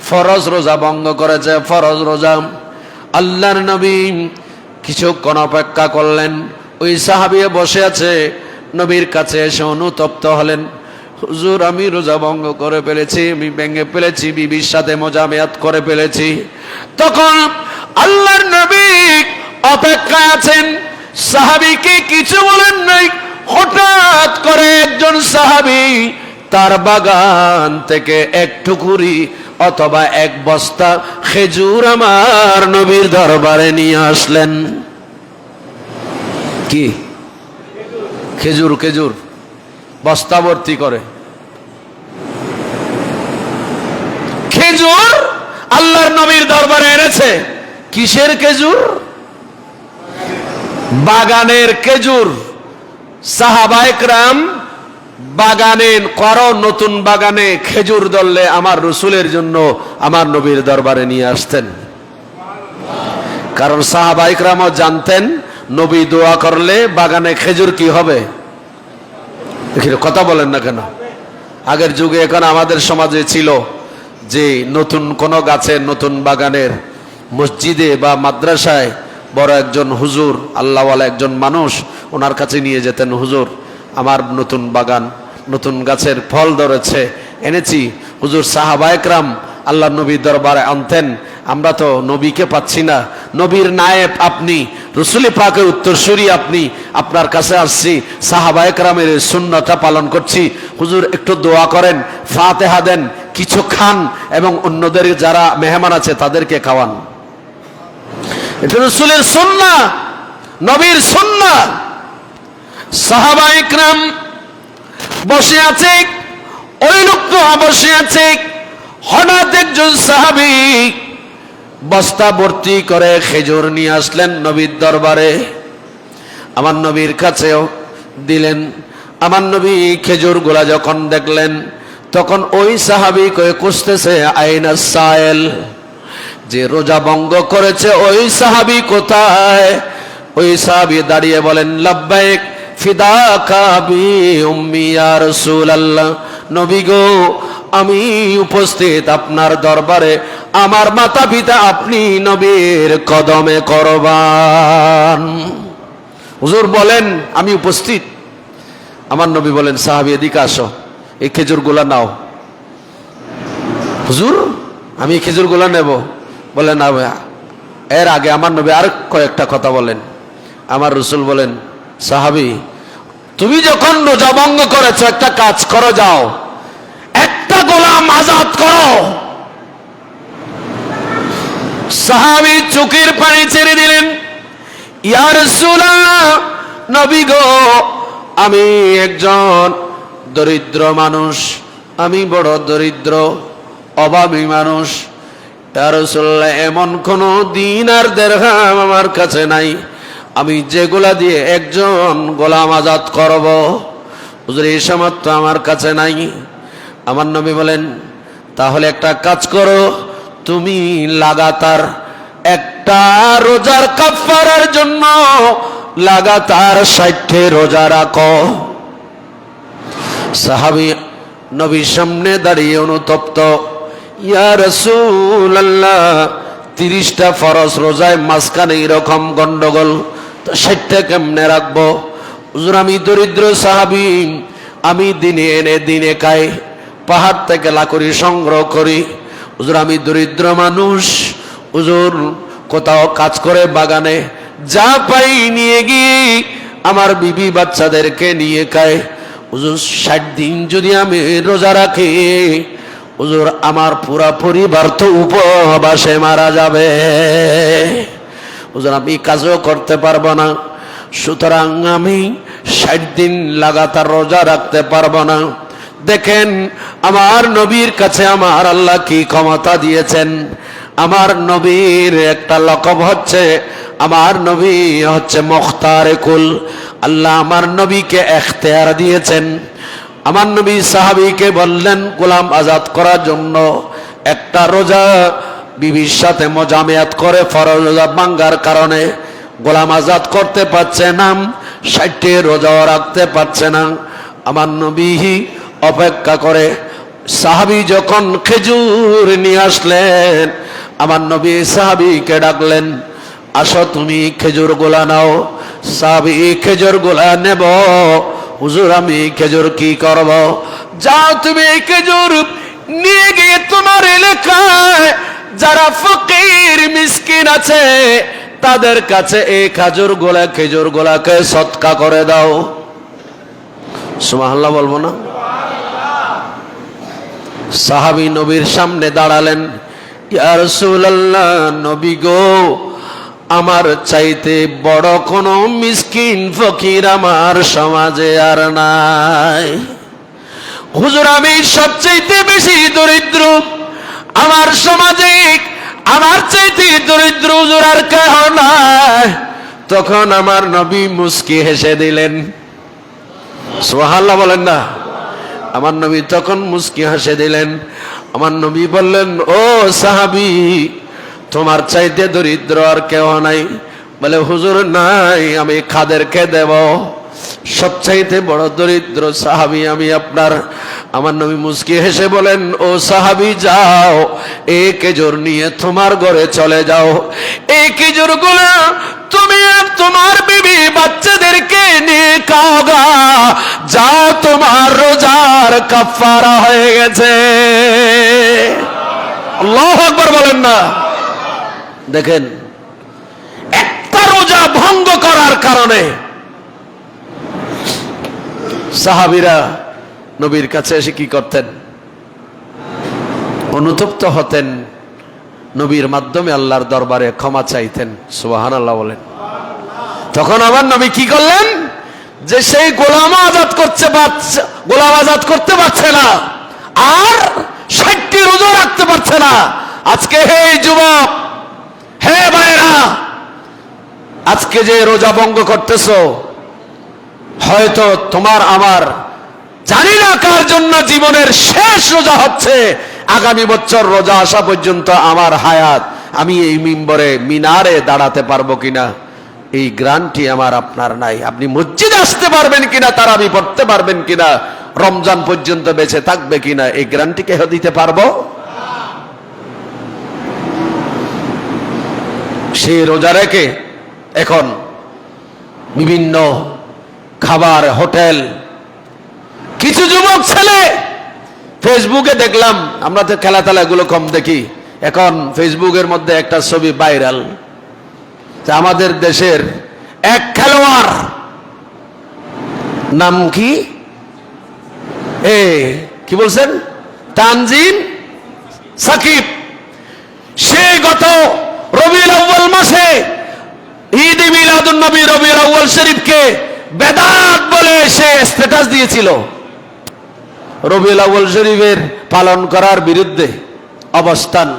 ফরজ রোজা ভঙ্গ করেছে, ফরজ রোজা। আল্লাহর নবী কিছুক্ষণ অপেক্ষা করলেন, ওই সাহাবী বসে আছে, নবীর কাছে এসে অনুতপ্ত হলেন, হুজুর আমি রোজা ভঙ্গ করে ফেলেছি, আমি ভেঙে ফেলেছি, বিবির সাথে মুজামিয়াত করে ফেলেছি। তখন আল্লাহর নবী অপেক্ষায় আছেন, সাহাবীকে কিছু বলেন নাই। হঠাৎ করে একজন সাহাবী তার বাগান থেকে এক টুকুরি অথবা এক বস্তা খেজুর আমার নবীর দরবারে নিয়ে আসলেন। কি? খেজুর। খেজুর বস্তা ভর্তি করে খেজুর আল্লাহর নবীর দরবারে এনেছে। কিসের খেজুর? বাগানের খেজুর। সাহাবায়ে কেরাম বাগানে করো, নতুন বাগানে খেজুর ধরলে আমার রাসূলের জন্য আমার নবীর দরবারে নিয়ে আসতেন। কারণ সাহাবায়ে কেরামও জানতেন, নবী দোয়া করলে বাগানে খেজুর কি হবে। কথা বলেন না কেন? আগের যুগে, এখন আমাদের সমাজে ছিল যে নতুন কোন গাছে, নতুন বাগানের মসজিদে বা মাদ্রাসায় বড় একজন হুজুর, আল্লাহওয়ালা একজন মানুষ, ওনার কাছে নিয়ে যেতেন, হুজুর আমার নতুন বাগান, নতুন গাছের ফল ধরেছে, এনেছি। হুজুর সাহাবায়ে কেরাম আল্লাহ নবীর দরবারে আনতেন। আমরা তো নবীকে পাচ্ছি না, নবীর নায়েব আপনি, রাসূল পাকের উত্তরসূরি আপনি, আপনার কাছে আসছি, সাহাবায়ে কেরামের সুন্নতটা পালন করছি। হুজুর একটু দোয়া করেন, ফাতিহা দেন, কিছু খান এবং অন্যদের যারা মেহমান আছে তাদেরকে খাওয়ান। এটা রাসূলের সুন্নাহ, নবীর সুন্নাহ। সাহাবায়ে কেরাম বসে আছে, ওই লোকটা বসে আছে। হঠাৎ একজন সাহাবী বস্তা ভর্তি করে খেজুর নিয়ে আসলেন নবীর দরবারে, আমার নবীর কাছেও দিলেন। আমার নবী খেজুর গুলা যখন দেখলেন, তখন ওই সাহাবী কয়ে খুঁজতেছে আইনা সায়েল, যে রোজা ভঙ্গ করেছে ওই সাহাবী কোথায়? ওই সাহাবী দাঁড়িয়ে বলেন লাব্বাইক ফিদাকা বি উম্মি ইয়া রাসূলুল্লাহ, নবী গো আমি উপস্থিত আপনার দরবারে, আমার মাতা পিতা আপনি নবীর কদমে কুরবান। হুজুর বলেন আমি উপস্থিত। আমার নবী বলেন সাহাবী এদিকে আসো, এই খেজুরগুলা নাও। হুজুর আমি খেজুরগুলা নেব? বলে না, এর আগে আমার নবী আর কয়েকটা কথা বলেন। আমার রাসূল বলেন সাহাবী তুমি যখন রোজা ভঙ্গ করেছো একটা কাজ করো, যাও একটা গোলাম আজাদ করো। সাহাবী চোখের পানি ছেড়ে দিলেন, ইয়া রাসূলুল্লাহ, নবী গো আমি একজন দরিদ্র মানুষ, আমি বড় দরিদ্র অভাবী মানুষ। ইয়া রাসূলুল্লাহ এমন কোন দিনার দিরহাম আমার কাছে নাই আমি যেগুলা দিয়ে একজন গোলাম আজাদ করব, হুজুর এই সামর্থ্য আমার কাছে নাই। আমার নবী বলেন তাহলে একটা কাজ করো, তুমি লাগাতার একটা রোজার কাফারার জন্য লাগাতার 60 রোজা রাখো। সাহাবী নবীর সামনে দাঁড়িয়ে অনুতপ্ত, ইয়া রাসূলুল্লাহ 30টা ফরজ রোজায় মাঝখানে এরকম গন্ডগোল, তো 60টা কেমনে রাখবো? হুজুর আমি দরিদ্র সাহাবী, আমি দিনে এনে দিনে খাই, পাহাড় থেকে লাকড়ি সংগ্রহ করি। হুজুর আমি দরিদ্র মানুষ, হুজুর কোথাও কাজ করে বাগানে যা পাই নিয়ে গিয়ে আমার বিবি বাচ্চাদেরকে নিয়ে খাই। হুজুর 60 দিন যদি আমি রোজা রাখি, হুজুর আমার পুরা পরিবার তো উপবাসে মারা যাবে, হুজুর আমি কাজও করতে পারবো না, সুতরাং আমি 60 দিন লাগাতার রোজা রাখতে পারবো না। দেখেন আমার নবীর কাছে আমার আল্লাহ কি ক্ষমতা দিয়েছেন। আমার নবীর একটা লকব হচ্ছে, আমার নবী হচ্ছে মুখতারে কুল। আল্লাহ আমার নবীকে ইখতিয়ার দিয়েছেন। আমার নবী সাহাবীকে বললেন গোলাম আজাদ করার জন্য, একটা রোজা বিবির সাথে মজামিয়াত করে ফরজ রোজা ভাঙ্গার কারণে গোলাম আজাদ করতে পারছে না, 60 রোজাও রাখতে পারছে না। আমার নবী অপেক্ষা করে, সাহাবী যখন খেজুর নিয়ে আসলেন, আমার নবী সাহাবীকে ডাকলেন, আসো তুমি খেজুর গোলা নাও। সাহাবী খেজুর গোলা নেব। হুজুর আমি খেজুর কি করব? যাও তুমি খেজুর নিয়ে গিয়ে তোমার এলাকায় যারা ফকির মিসকিন আছে তাদের কাছে এই খেজুর গোলাকে সদকা করে দাও। সুবহানাল্লাহ বলবো না? সাহাবী নবীর সামনে দাঁড়ালেন, ইয়া রাসূলুল্লাহ, নবী গো আমার চাইতে বড় কোন মিসকিন ফকির আমার সমাজে আর নাই। হুজুর আমি সবচাইতে বেশি দরিদ্র, আমার সমাজে আমার চাইতে দরিদ্র হুজুর আর কেউ নাই। তখন আমার নবী মুস্কি হেসে দিলেন। সুবহানাল্লাহ বলেন না? আমার নবী তখন মুস্কি হেসে দিলেন। আমার নবী বললেন, ও সাহাবী তোমার চাইতে দরিদ্র আর কেউ নাই? বলে হুজুর নাই, আমি খাদেরকে দেব। সবচাইতে বড় দরিদ্র সাহাবী আমি আপনার। আমার নবী মুস্কি হেসে বলেন, ও সাহাবী যাও, এই খেজুর নিয়ে তোমার ঘরে চলে যাও, এই খেজুর গুলা তুমি আর তোমার বিবি বাচ্চাদেরকে নিয়ে খাওগা, যাও তোমার রোজার কাফারা হয়ে গেছে। আল্লাহু আকবার বলেন না? দেখেন একটা রোজা ভঙ্গ করার কারণে সাহাবীরা নবীর কাছে এসে কি করতেন? অনুতপ্ত হতেন, নবীর মাধ্যমে আল্লাহর দরবারে ক্ষমা চাইতেন। সুবহানাল্লাহ বলেন। তখন আমার নবী কি করলেন? যে সেই গোলাম আজাদ করতে পারছে না, আর 60 রোজা রাখতে পারছে না। আজকে হে যুবক, হে ভাইরা, আজকে যে রোজা ভঙ্গ করতেছো, হয়তো তোমার আমার জানি না কার জন্য জীবনের শেষ রোজা হচ্ছে। আগামী বছর রোজা আসা পর্যন্ত আমার হায়াত, আমি এই মিম্বরে মিনারে দাঁড়াতে পারবো কিনা এই গ্যারান্টি আমার আপনার নাই। আপনি মসজিদে আসতে পারবেন কিনা, তারাবি পড়তে পারবেন কিনা, রমজান পর্যন্ত বেঁচে থাকবে কিনা এই গ্যারান্টি কে দিতে পারবো? সেই রোজা রেখে এখন বিভিন্ন খাবার হোটেল, কিছু যুবক ছেলে ফেসবুকে দেখলাম, আমরা তো খেলা টেলা এগুলো কম দেখি, এখন ফেসবুকের মধ্যে একটা ছবি ভাইরাল, আমাদের দেশের এক খেলোয়াড়, নাম কি কি বলছেন, তানজিম সাকিব, সে গত রবিউল আউয়াল মাসে ঈদ মিলাদুন নবী রবিউল আউয়াল শরীফকে বেদাত বলে সে স্ট্যাটাস দিয়েছিল। রবিউল আউয়াল শরীফের পালন করার বিরুদ্ধে অবস্থান,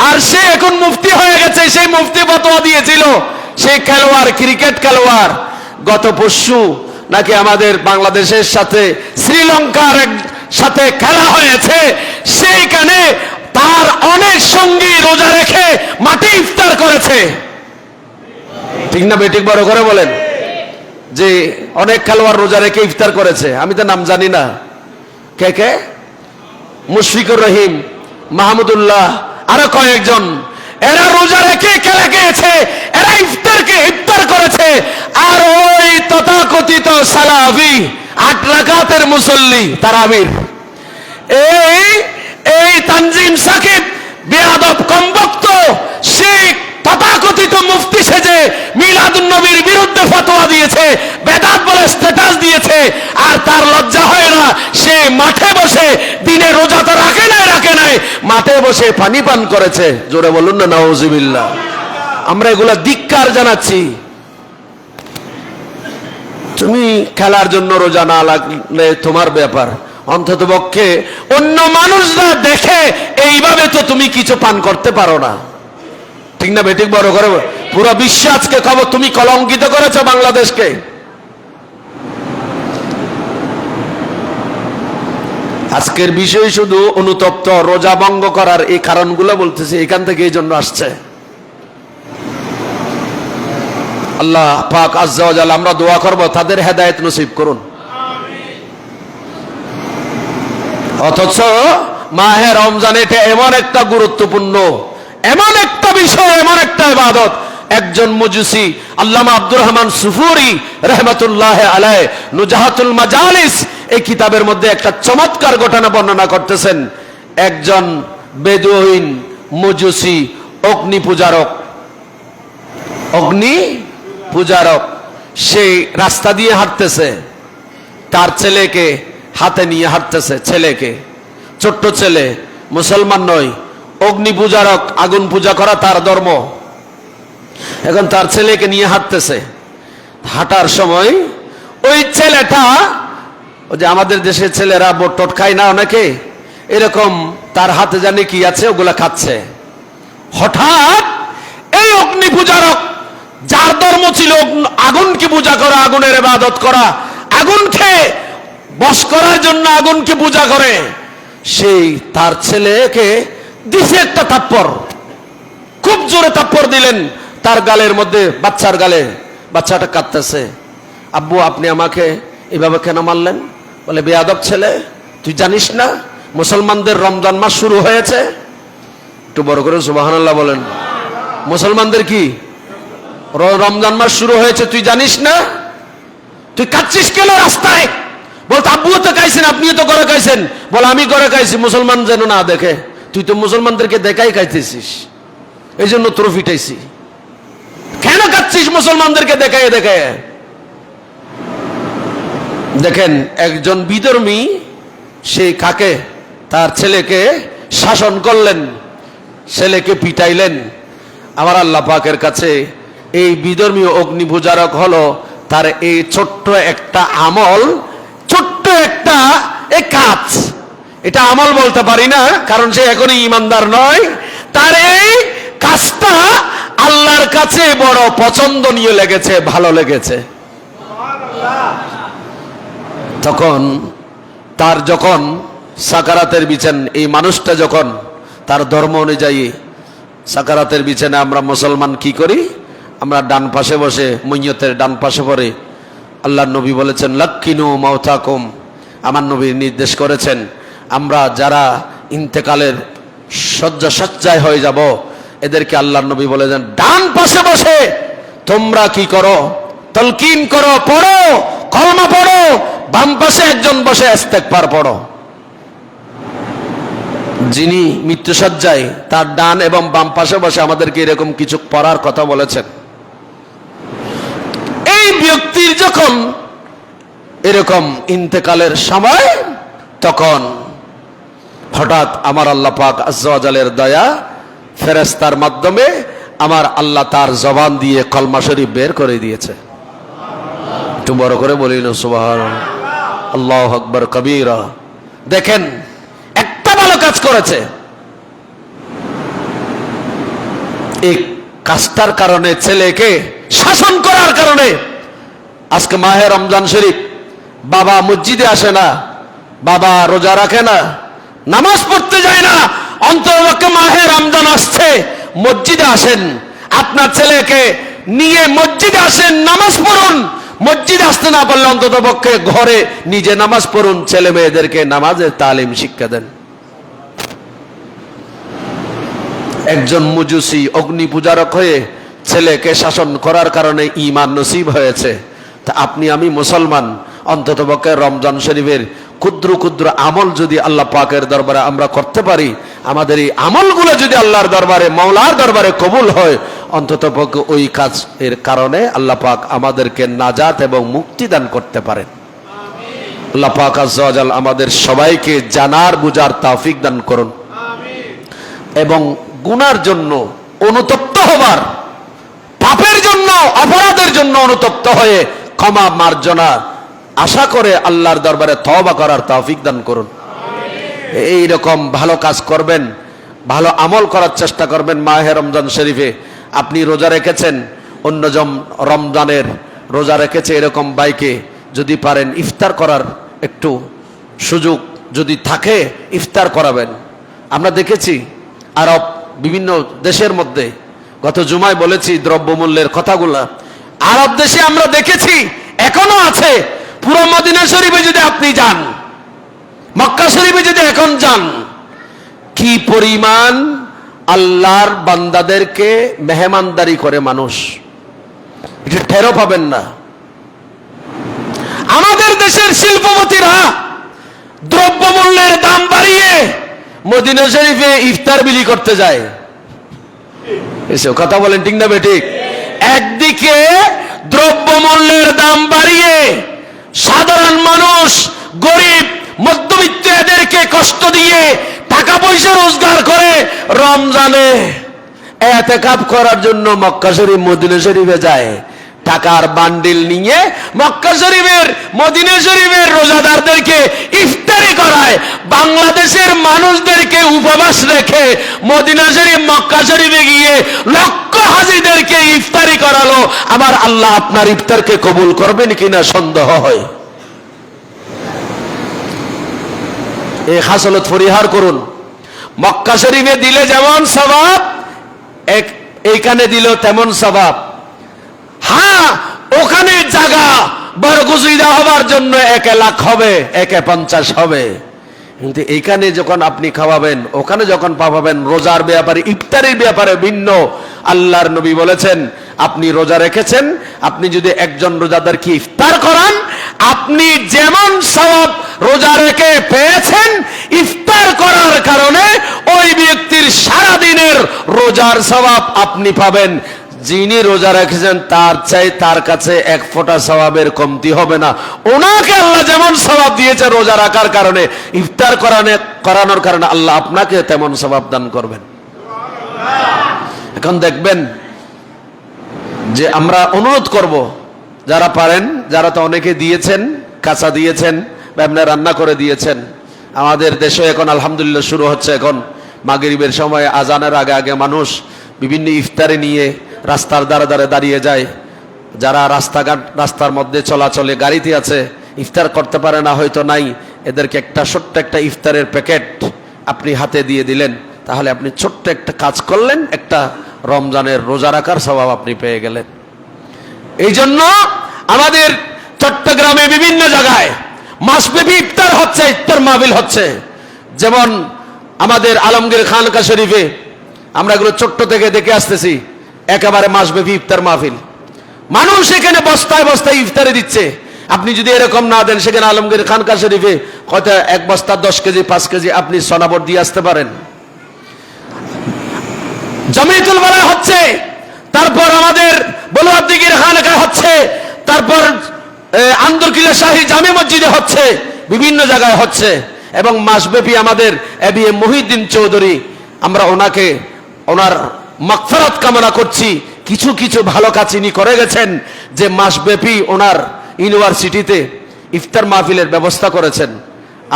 আর সে এখন মুফতি হয়ে গেছে। সেই মুফতি ফতোয়া দিয়েছিল সেই খেলোয়াড়, ক্রিকেট খেলোয়াড়, গত পরশু নাকি আমাদের বাংলাদেশের সাথে শ্রীলঙ্কার সাথে খেলা হয়েছে, সেইখানে তার অনেক সঙ্গী রোজা রেখে মাঠে ইফতার করেছে। ঠিক না বেঠিক? বড় করে বলেন যে অনেক খেলোয়াড় রোজা রেখে ইফতার করেছে। আমি তো নাম জানি না, কে কে, মুশফিকুর রহিম, মাহমুদুল্লাহ, আরো কয়েকজন, এরা রোজা রেখে খেলা গিয়েছে, এরা ইফতার করেছে। আর ওই তথাকথিত সালাফি 8 রাকাতের মুসল্লি তারাবির, এই তানজিম সাকিব বেয়াদব কমবক্ত, সে তথাকথিত মুফতি সেজে মিলাদুন নবীর বিরুদ্ধে ফতোয়া দিয়েছে, বেদাত বলে স্ট্যাটাস দিয়েছে, আর তার লজ্জা হয় না, সে মাঠে বসে, দিনে রোজা তো রাখে নাই, মাঠে বসে পানি পান করেছে। জোরে বলুন না নাউজুবিল্লাহ। আমরা এগুলা ধিক্কার জানাচ্ছি। তুমি খেলার জন্য রোজা না লাগলে তোমার ব্যাপার, অন্তত পক্ষে অন্য মানুষরা দেখে এইভাবে তো তুমি কিছু পান করতে পারো না। ঠিক না বেঠিক? বড় করে পুরো বিশ্ব আজকে খবর, তুমি কলঙ্কিত করেছো বাংলাদেশকে। আজকের বিষয় শুধু অনুতপ্ত, রোজা ভঙ্গ করার এই কারণগুলো বলতেছি, এখান থেকে এই জন্য আসছে। আল্লাহ পাক আজ্জা ওয়া জাল্লা, আমরা দোয়া করব তাদের হেদায়েত নসিব করুন। অথচ মাহে রমজান এটা এমন একটা গুরুত্বপূর্ণ, এমন একটা বিষয়, এমন একটা ইবাদত। একজন মজুসি আল্লামা আব্দুর রহমান সুফুরি রাহমাতুল্লাহ আলাইহি নুজাহাতুল মাজালিস এই কিতাবের মধ্যে একটা চমৎকার ঘটনা বর্ণনা করতেছেন। একজন বেদুইন মজুসি অগ্নি পূজারক, সেই রাস্তা দিয়ে হাঁটতেছে, তার ছেলেকে হাতে নিয়ে হাঁটতেছে, ছেলেকে, ছোট্ট ছেলে, মুসলমান নয়, অগ্নি পূজারক, আগুন পূজা করা তার ধর্ম। এখন তার ছেলেকে নিয়ে হাঁটতেছে, হাঁটার সময় ওই ছেলেটা, ওই যে আমাদের দেশের ছেলেরা বোট টোট খায় না অনেকে, এরকম তার হাতে জানি কি আছে, ওগুলা খাচ্ছে। হঠাৎ এই অগ্নি পূজারক, যার ধর্ম ছিল আগুনকে পূজা করা, আগুনের ইবাদত করা, আগুনকে বশ করার জন্য আগুনকে পূজা করে, সেই তার ছেলেকে দিছে একটা থাপ্পড়, খুব জোরে থাপ্পড় দিলেন তার গালের মধ্যে, বাচ্চার গালে। বাচ্চাটা কাঁদতেছে, আব্বু আপনি আমাকে এভাবে কেন মারলেন? বলে বেয়াদব ছেলে, তুই জানিস না মুসলমানদের রমজান মাস শুরু হয়েছে? একটু বড় করে সুবহানাল্লাহ বলেন। মুসলমানদের কি রমজান মাস শুরু হয়েছে, তুই জানিস না? তুই কাঁদছিস কেন রাস্তায়? বলতো আব্বুও তো খাইছেন, আপনিও তো করে খাইছেন। বল আমি করে খাইছি, মুসলমান যেন না দেখে। তুই তো মুসলমানদেরকে দেখাই খাইতেছিস, এই জন্য তোর ফিটাইছি। কেন কাঁদছিস মুসলমানদেরকে দেখায়? দেখেন একজন বিধর্মী সেই কাকে, তার ছেলেকে শাসন করলেন, ছেলেকে পিটাইলেন। আমার আল্লাহ পাকের কাছে এই বিধর্মী অগ্নি পূজারক হলো তার এই ছোট্ট একটা আমল, ছোট্ট একটা কাজ, এটা আমল বলতে পারি না কারণ সে এখনই ইমানদার নয়। তার এই কাজটা আল্লাহর কাছে বড় পছন্দনীয় লেগেছে, ভালো লেগেছে। তখন তার যখন সাকারাতের বিছান, এই মানুষটা যখন তার ধর্ম অনুযায়ী সাকারাতের বিছানে, আমরা মুসলমান কি করি? আমরা ডান পাশে বসে, মইয়তের ডান পাশে পড়ে, আল্লাহর নবী বলেছেন লাক্কিনু মাউতাকুম, আমার নবী নির্দেশ করেছেন আমরা যারা ইন্তেকালের সজ্জায় হয়ে যাব এদেরকে আল্লাহর নবী বলেছেন ডান পাশে বসে তোমরা কি করো? তালকিন করো, পড়ো, কলমা পড়ো। বাম পাশে একজন বসে ইস্তেগফার পড়ো। যিনি মৃত্যুসজ্জায় তার ডান এবং বাম পাশে বসে আমাদেরকে এরকম কিছু পড়ার কথা বলেছেন। এই ব্যক্তির যখন এরকম ইন্তেকালের সময়, তখন হঠাৎ আমার আল্লাহ পাক আজ্জা ওয়া জালের দয়া, ফেরেশতার মাধ্যমে আমার আল্লাহ তার জবান দিয়ে কলমা শরীফ বের করে দিয়েছে। একটু বড় করে বলি না সুবহানাল্লাহ, আল্লাহু আকবার কবীরা। দেখেন একটা ভালো কাজ করেছে, এই কাজটার কারণে ছেলেকে শাসন করার কারণে আজকে মাহে রমজান শরীফ, বাবা মসজিদে আসে না, বাবা রোজা রাখে না, নামাজ পড়তে যায় না, অন্ততপক্ষে মাহে রমজান আসছে মসজিদে আসেন, আপনার ছেলেকে নিয়ে মসজিদে আসেন, নামাজ পড়ুন। মসজিদে আসতে না পারলে অন্ততপক্ষে ঘরে নিজে নামাজ পড়ুন, ছেলে মেয়েদেরকে নামাজের তালিম শিক্ষা দেন। একজন মুজুসি অগ্নি পূজারক হয়ে ছেলেকে শাসন করার কারণে ঈমান নসিব হয়েছে। তা আপনি আমি মুসলমান, অন্ততপক্ষে রমজান শরীফের ক্ষুদ্র ক্ষুদ্র আমল যদি আল্লাহ পাকের দরবারে আমরা করতে পারি, আমাদের এই আমলগুলো যদি আল্লাহর দরবারে, মাওলার দরবারে কবুল হয়, অন্ততপক্ষে ওই কাজ এর কারণে আল্লাহ পাক আমাদেরকে নাজাত এবং মুক্তি দান করতে পারেন। আল্লাহ পাক আজ্জা ওয়া জাল আমাদের সবাইকে জানার বুঝার তৌফিক দান করুন এবং গুনার জন্য অনুতপ্ত হবার, পাপের জন্য, অপরাধের জন্য অনুতপ্ত হয়ে ক্ষমা মার্জনা আশা করে আল্লাহর দরবারে তওবা করার তৌফিক দান করুন। এই রকম ভালো কাজ করবেন, ভালো আমল করার চেষ্টা করবেন। মাহে রমজান শরীফে আপনি রোজা রেখেছেন, অন্যজন রমজানের রোজা রেখেছে, এরকম বাইকে যদি পারেন ইফতার করার একটু সুযোগ যদি থাকে ইফতার করাবেন। আমরা দেখেছি আরব বিভিন্ন দেশের মধ্যে, গত জুমায় বলেছি দ্রব্যমূল্যের কথাগুলা, আরব দেশে আমরা দেখেছি এখনো আছে। পুরো মদিনা শরীফে যদি আপনি যান, মক্কা শরীফে যদি এখন যান, কি পরিমাণ আল্লাহর বান্দাদেরকে মেহমানদারি করে মানুষ, এটা টেরও পাবেন না। আমাদের দেশের শিল্পপতিরা দ্রব্যমূল্যের দাম বাড়িয়ে মদিনা শরীফে ইফতার বিলি করতে যায়। এসব কথা বলেন ঠিক না বেঠিক? একদিকে দ্রব্যমূল্যের দাম বাড়িয়ে সাধারণ মানুষ, গরিব, মধ্যবিত্ত এদেরকে কষ্ট দিয়ে টাকা পয়সা রোজগার করে রমজানে ইতিকাফ করার জন্য মক্কা শরীফ, মদিনা শরীফে যায়। টাকার বান্ডিল নিয়ে মক্কা শরীফের, মদিনা শরীফের রোজাদারদেরকে ইফতারি করায়। বাংলাদেশের মানুষদেরকে উপবাস রেখে মদিনা শরীফ, মক্কা শরীফে গিয়ে লক্ষ হাজিদেরকে ইফতারি করালো। আমার আল্লাহ আপনার ইফতারকে কবুল করবেন কিনা সন্দেহ হয়। এই হাসলত পরিহার করুন। মক্কা শরীফে দিলে যেমন সওয়াব, এইখানে দিলেও তেমন সওয়াব। হ্যাঁ, ওখানে জায়গা বরগুজিদা হবার জন্য 1 লাখ হবে, 1.50 হবে, কিন্তু এখানে যখন আপনি খাওয়াবেন, ওখানে যখন পাবেন, রোজার ব্যাপারে, ইফতারের ব্যাপারে ভিন্ন। আল্লাহর নবী বলেছেন আপনি রোজা রেখেছেন, আপনি যদি একজন রোজাদারকে ইফতার করান, আপনি যেমন সওয়াব রোজা রেখে পেয়েছেন, ইফতার করার কারণে ওই ব্যক্তির সারা দিনের রোজার সওয়াব আপনি পাবেন। যিনি রোজা রেখেছেন তার চাই তার কাছে 1 ফোঁটা সওয়াবের কমতি হবে না। ওনাকে আল্লাহ যেমন সওয়াব দিয়েছে রোজা রাখার কারণে, ইফতার করানোর কারণে, আল্লাহ আপনাকে তেমন সওয়াব দান করবেন। এখন দেখবেন যে আমরা অনুরোধ করব, যারা পারেন, যারা তো অনেকে দিয়েছেন, কাঁচা দিয়েছেন বা এমনি রান্না করে দিয়েছেন। আমাদের দেশে এখন আলহামদুলিল্লাহ শুরু হচ্ছে, এখন মাগরিবের সময় আজানের আগে আগে মানুষ বিভিন্ন ইফতারি নিয়ে রাস্তার ধারে ধারে দাঁড়িয়ে যায়। যারা রাস্তার মধ্যে চলাচলে গাড়িতে আছে, ইফতার করতে পারে না, হয়তো নাই, এদেরকে একটা ছোট্ট একটা ইফতারের প্যাকেট আপনি হাতে দিয়ে দিলেন, তাহলে আপনি ছোট্ট একটা কাজ করলেন, একটা রমজানের রোজা রাখার স্বভাব আপনি পেয়ে গেলেন। এই জন্য আমাদের চট্টগ্রামে বিভিন্ন জায়গায় মাসব্যাপী ইফতার হচ্ছে, ইফতার মাহফিল হচ্ছে। যেমন আমাদের আলমগীর খানকা শরীফে আমরা এগুলো ছোট্ট থেকে দেখে আসতেছি, একেবারে মাসব্যাপী ইফতার মাহফিল। মানুষ এখানে বস্তায় বস্তায় ইফতারে দিচ্ছে। আপনি যদি এরকম না দেন, সেখানে আলমগীর খানকা শরীফে হয়তো এক বস্তা 10 কেজি 5 কেজি আপনি সনাবর দিয়ে আসতে পারেন। জমিয়তুল বালা হচ্ছে, তারপর আমাদের বলুয়াদ্দিগির খানকা হচ্ছে, তারপর আন্দরকিল্লা শাহী জামে মসজিদে হচ্ছে, বিভিন্ন জায়গায় হচ্ছে। এবং মাসব্যাপী আমাদের এবিএম মহিউদ্দিন চৌধুরী, আমরা ওনার মাগফিরাত কামনা করছি। কিছু কিছু ভালো কাজ ইনি করে গেছেন, যে মাসব্যাপী ওনার ইউনিভার্সিটিতে ইফতার মাহফিলের ব্যবস্থা করেছেন।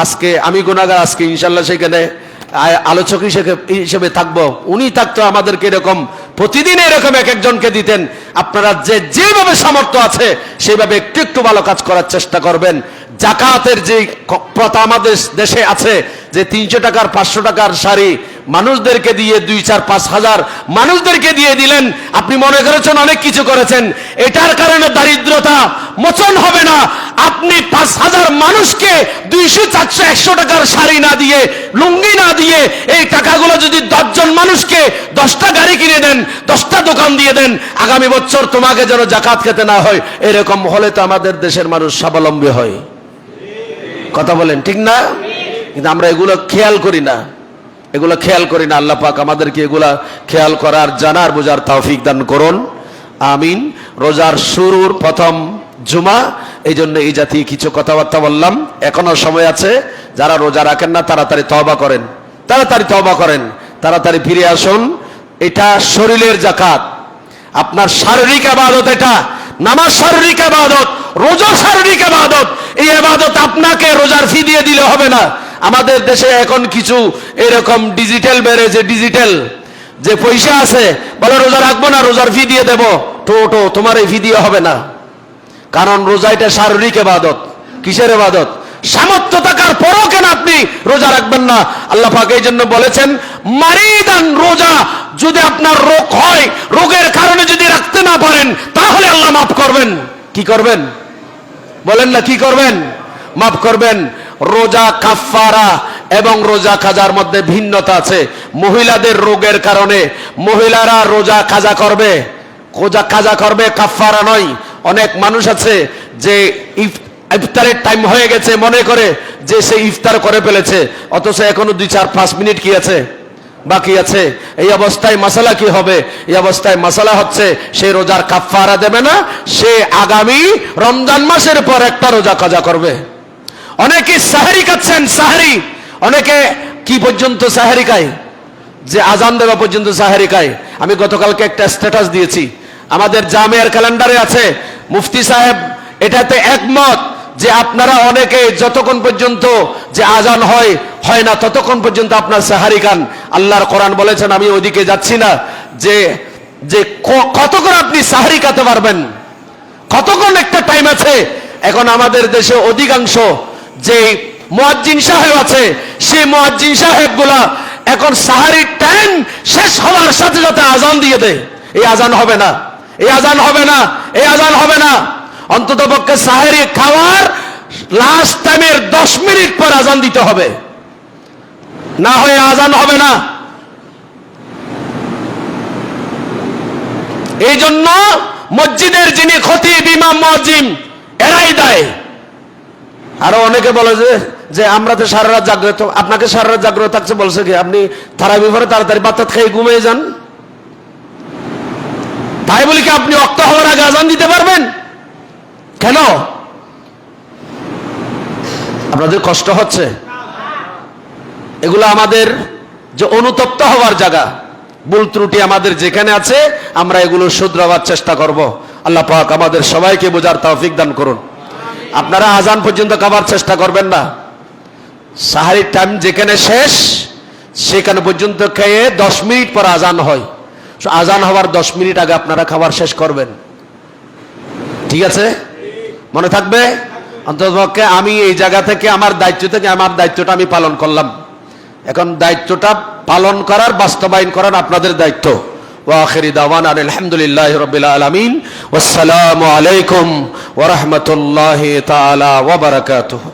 আজকে আমি গুনাহগার, আজকে ইনশাল্লাহ সেখানে আলোচক হিসেবে থাকবো। উনি থাকতো আমাদেরকে এরকম প্রতিদিন এরকম এক একজনকে দিতেন। আপনারা যেভাবে সামর্থ্য আছে সেইভাবে একটু একটু ভালো কাজ করার চেষ্টা করবেন। জাকাতের যে প্রথা আমাদের দেশে আছে, যে 300 টাকার 500 টাকার শাড়ি মানুষদেরকে দিয়ে 2-4-5 হাজার মানুষদেরকে দিয়ে দিলেন, আপনি মনে করেছেন অনেক কিছু করেছেন। এটার কারণে দারিদ্রতা মোচন হবে না। আপনি 5,000 মানুষকে 200-400-100 টাকার শাড়ি না দিয়ে, লুঙ্গি না দিয়ে, এই টাকাগুলো যদি 10 জন মানুষকে 10টা গাড়ি কিনে দেন, 10টা দোকান দিয়ে দেন, আগামী বছর তোমাকে যেন জাকাত খেতে না হয়। এরকম হলে তো আমাদের দেশের মানুষ স্বাবলম্বী হয়। কথা বলেন ঠিক না? কিন্তু আমরা এগুলো খেয়াল করি না, এগুলো খেয়াল করি না। আল্লাহ পাক আমাদেরকে এগুলা খেয়াল করার, জানার, বোঝার তৌফিক দান করুন, আমিন। রোজার শুরুর প্রথম জুমা, এই জন্য এই জাতীয় কিছু কথাবার্তা বললাম। এখনো সময় আছে, যারা রোজা রাখেন না তাড়াতাড়ি তওবা করেন, তাড়াতাড়ি তওবা করেন, তাড়াতাড়ি ফিরে আসুন। এটা শরীরের জাকাত, আপনার শারীরিক ইবাদত। এটা নামাজ শারীরিক ইবাদত, রোজা শারীরিক ইবাদত। এই ইবাদত আপনাকে রোজার ফি দিয়ে দিলে হবে না। আমাদের দেশে এখন কিছু এরকম ডিজিটাল বেড়েছে, ডিজিটাল যে পয়সা আছে, বলে রোজা রাখবো না, রোজার ফি দিয়ে দেবো। টো তোমার এই ফি দিয়ে হবে না, কারণ রোজা এটা শারীরিক ইবাদত। কিসের ইবাদত? সামর্থ্য থাকার পরও কেন আপনি রোজা রাখবেন না? আল্লাহ পাক এই জন্য বলেছেন, মারিদান, রোজা যদি আপনার রোগ হয়, রোগের কারণে যদি রাখতে না পারেন, তাহলে আল্লাহ মাফ করবেন। কি করবেন বলেন না? কি করবেন? মাফ করবেন। রোজা কাফারা এবং রোজা কাজার মধ্যে ভিন্নতা আছে। মহিলাদের রোগের কারণে মহিলারা রোজা কাজা করবে, রোজা কাজা করবে, কাফারা নয়। অনেক মানুষ আছে যে ইফতারের টাইম হয়ে গেছে, মনে করে যে সে ইফতার করে ফেলেছে, অথচ এখনো 2-4-5 মিনিট কি আছে, বাকি আছে। এই অবস্থায় মাসালা কি হবে? এই অবস্থায় মাসালা হচ্ছে, সে রোজার কাফারা দেবে না, সে আগামী রমজান মাসের পর একটা রোজা কাজা করবে। অনেকে সাহারি খাচ্ছেন, সাহারি, অনেকে কি পর্যন্ত সাহারি খায়, যে আজান দেওয়া পর্যন্ত সাহারি খায়। আমি গতকালকে একটা স্ট্যাটাস দিয়েছি, আমাদের জামিয়ার ক্যালেন্ডারে আছে, মুফতি সাহেব এটাতে একমত যে আপনারা অনেকে যতক্ষণ পর্যন্ত যে আজান হয় না ততক্ষণ পর্যন্ত আপনার সাহারি খান। আল্লাহর কোরআন বলেছেন, আমি ওইদিকে যাচ্ছি না, যে যে কতক্ষণ আপনি সাহারি খেতে পারবেন, কতক্ষণ একটা টাইম আছে। এখন আমাদের দেশে অধিকাংশ যে মুয়াজ্জিন সাহেব আছে, সেই মুয়াজ্জিন সাহেব গুলা এখন সাহারির টাইম শেষ হওয়ার সাথে সাথে আজান দিয়ে দেয়। এই আজান হবে না, এই আজান হবে না, এই আজান হবে না। অন্তত পক্ষে সাহারি খাওয়ার লাস্ট টাইমের 10 মিনিট পর আজান দিতে হবে, না হয়ে আজান হবে না। এই জন্য মসজিদের যিনি খতিব, ইমাম, মুয়াজ্জিন, এরাই দেয়। আরো অনেকে বলে যে আমরা তো সারা রাত জাগ্রত। আপনাকে সারা রাত জাগ্রত থাকছে বলছে কি? আপনি তারাবি পরে তাড়াতাড়ি বাতাত খেয়ে ঘুমিয়ে যান। তাই বলি কি আপনি ওয়াক্ত হওয়ার আগে আজান দিতে পারবেন? কেন? আপনাদের কষ্ট হচ্ছে? এগুলো আমাদের যে অনুতপ্ত হওয়ার জায়গা, ভুল ত্রুটি আমাদের যেখানে আছে, আমরা এগুলো শুধরাবার চেষ্টা করব। আল্লাহ পাক আমাদের সবাইকে বোঝার তৌফিক দান করুন। আপনারা আজান পর্যন্ত খাবার চেষ্টা করবেন না। সাহারির টাইম যেখানে শেষ, সেখানে পর্যন্ত খেয়ে 10 মিনিট পর আজান হয়। আজান হওয়ার 10 মিনিট আগে আপনারা খাবার শেষ করবেন। ঠিক আছে? মনে থাকবে? অন্ততপক্ষে আমি এই জায়গা থেকে আমার দায়িত্বটা আমি পালন করলাম। এখন দায়িত্বটা পালন করার, বাস্তবায়ন করার আপনাদের দায়িত্ব। ওয়া আখিরি দাওয়ানা আলহামদুলিল্লাহি রাব্বিল আলামিন। ওয়াসসালামু আলাইকুম ওয়া রাহমাতুল্লাহি তাআলা ওয়া বারাকাতুহু।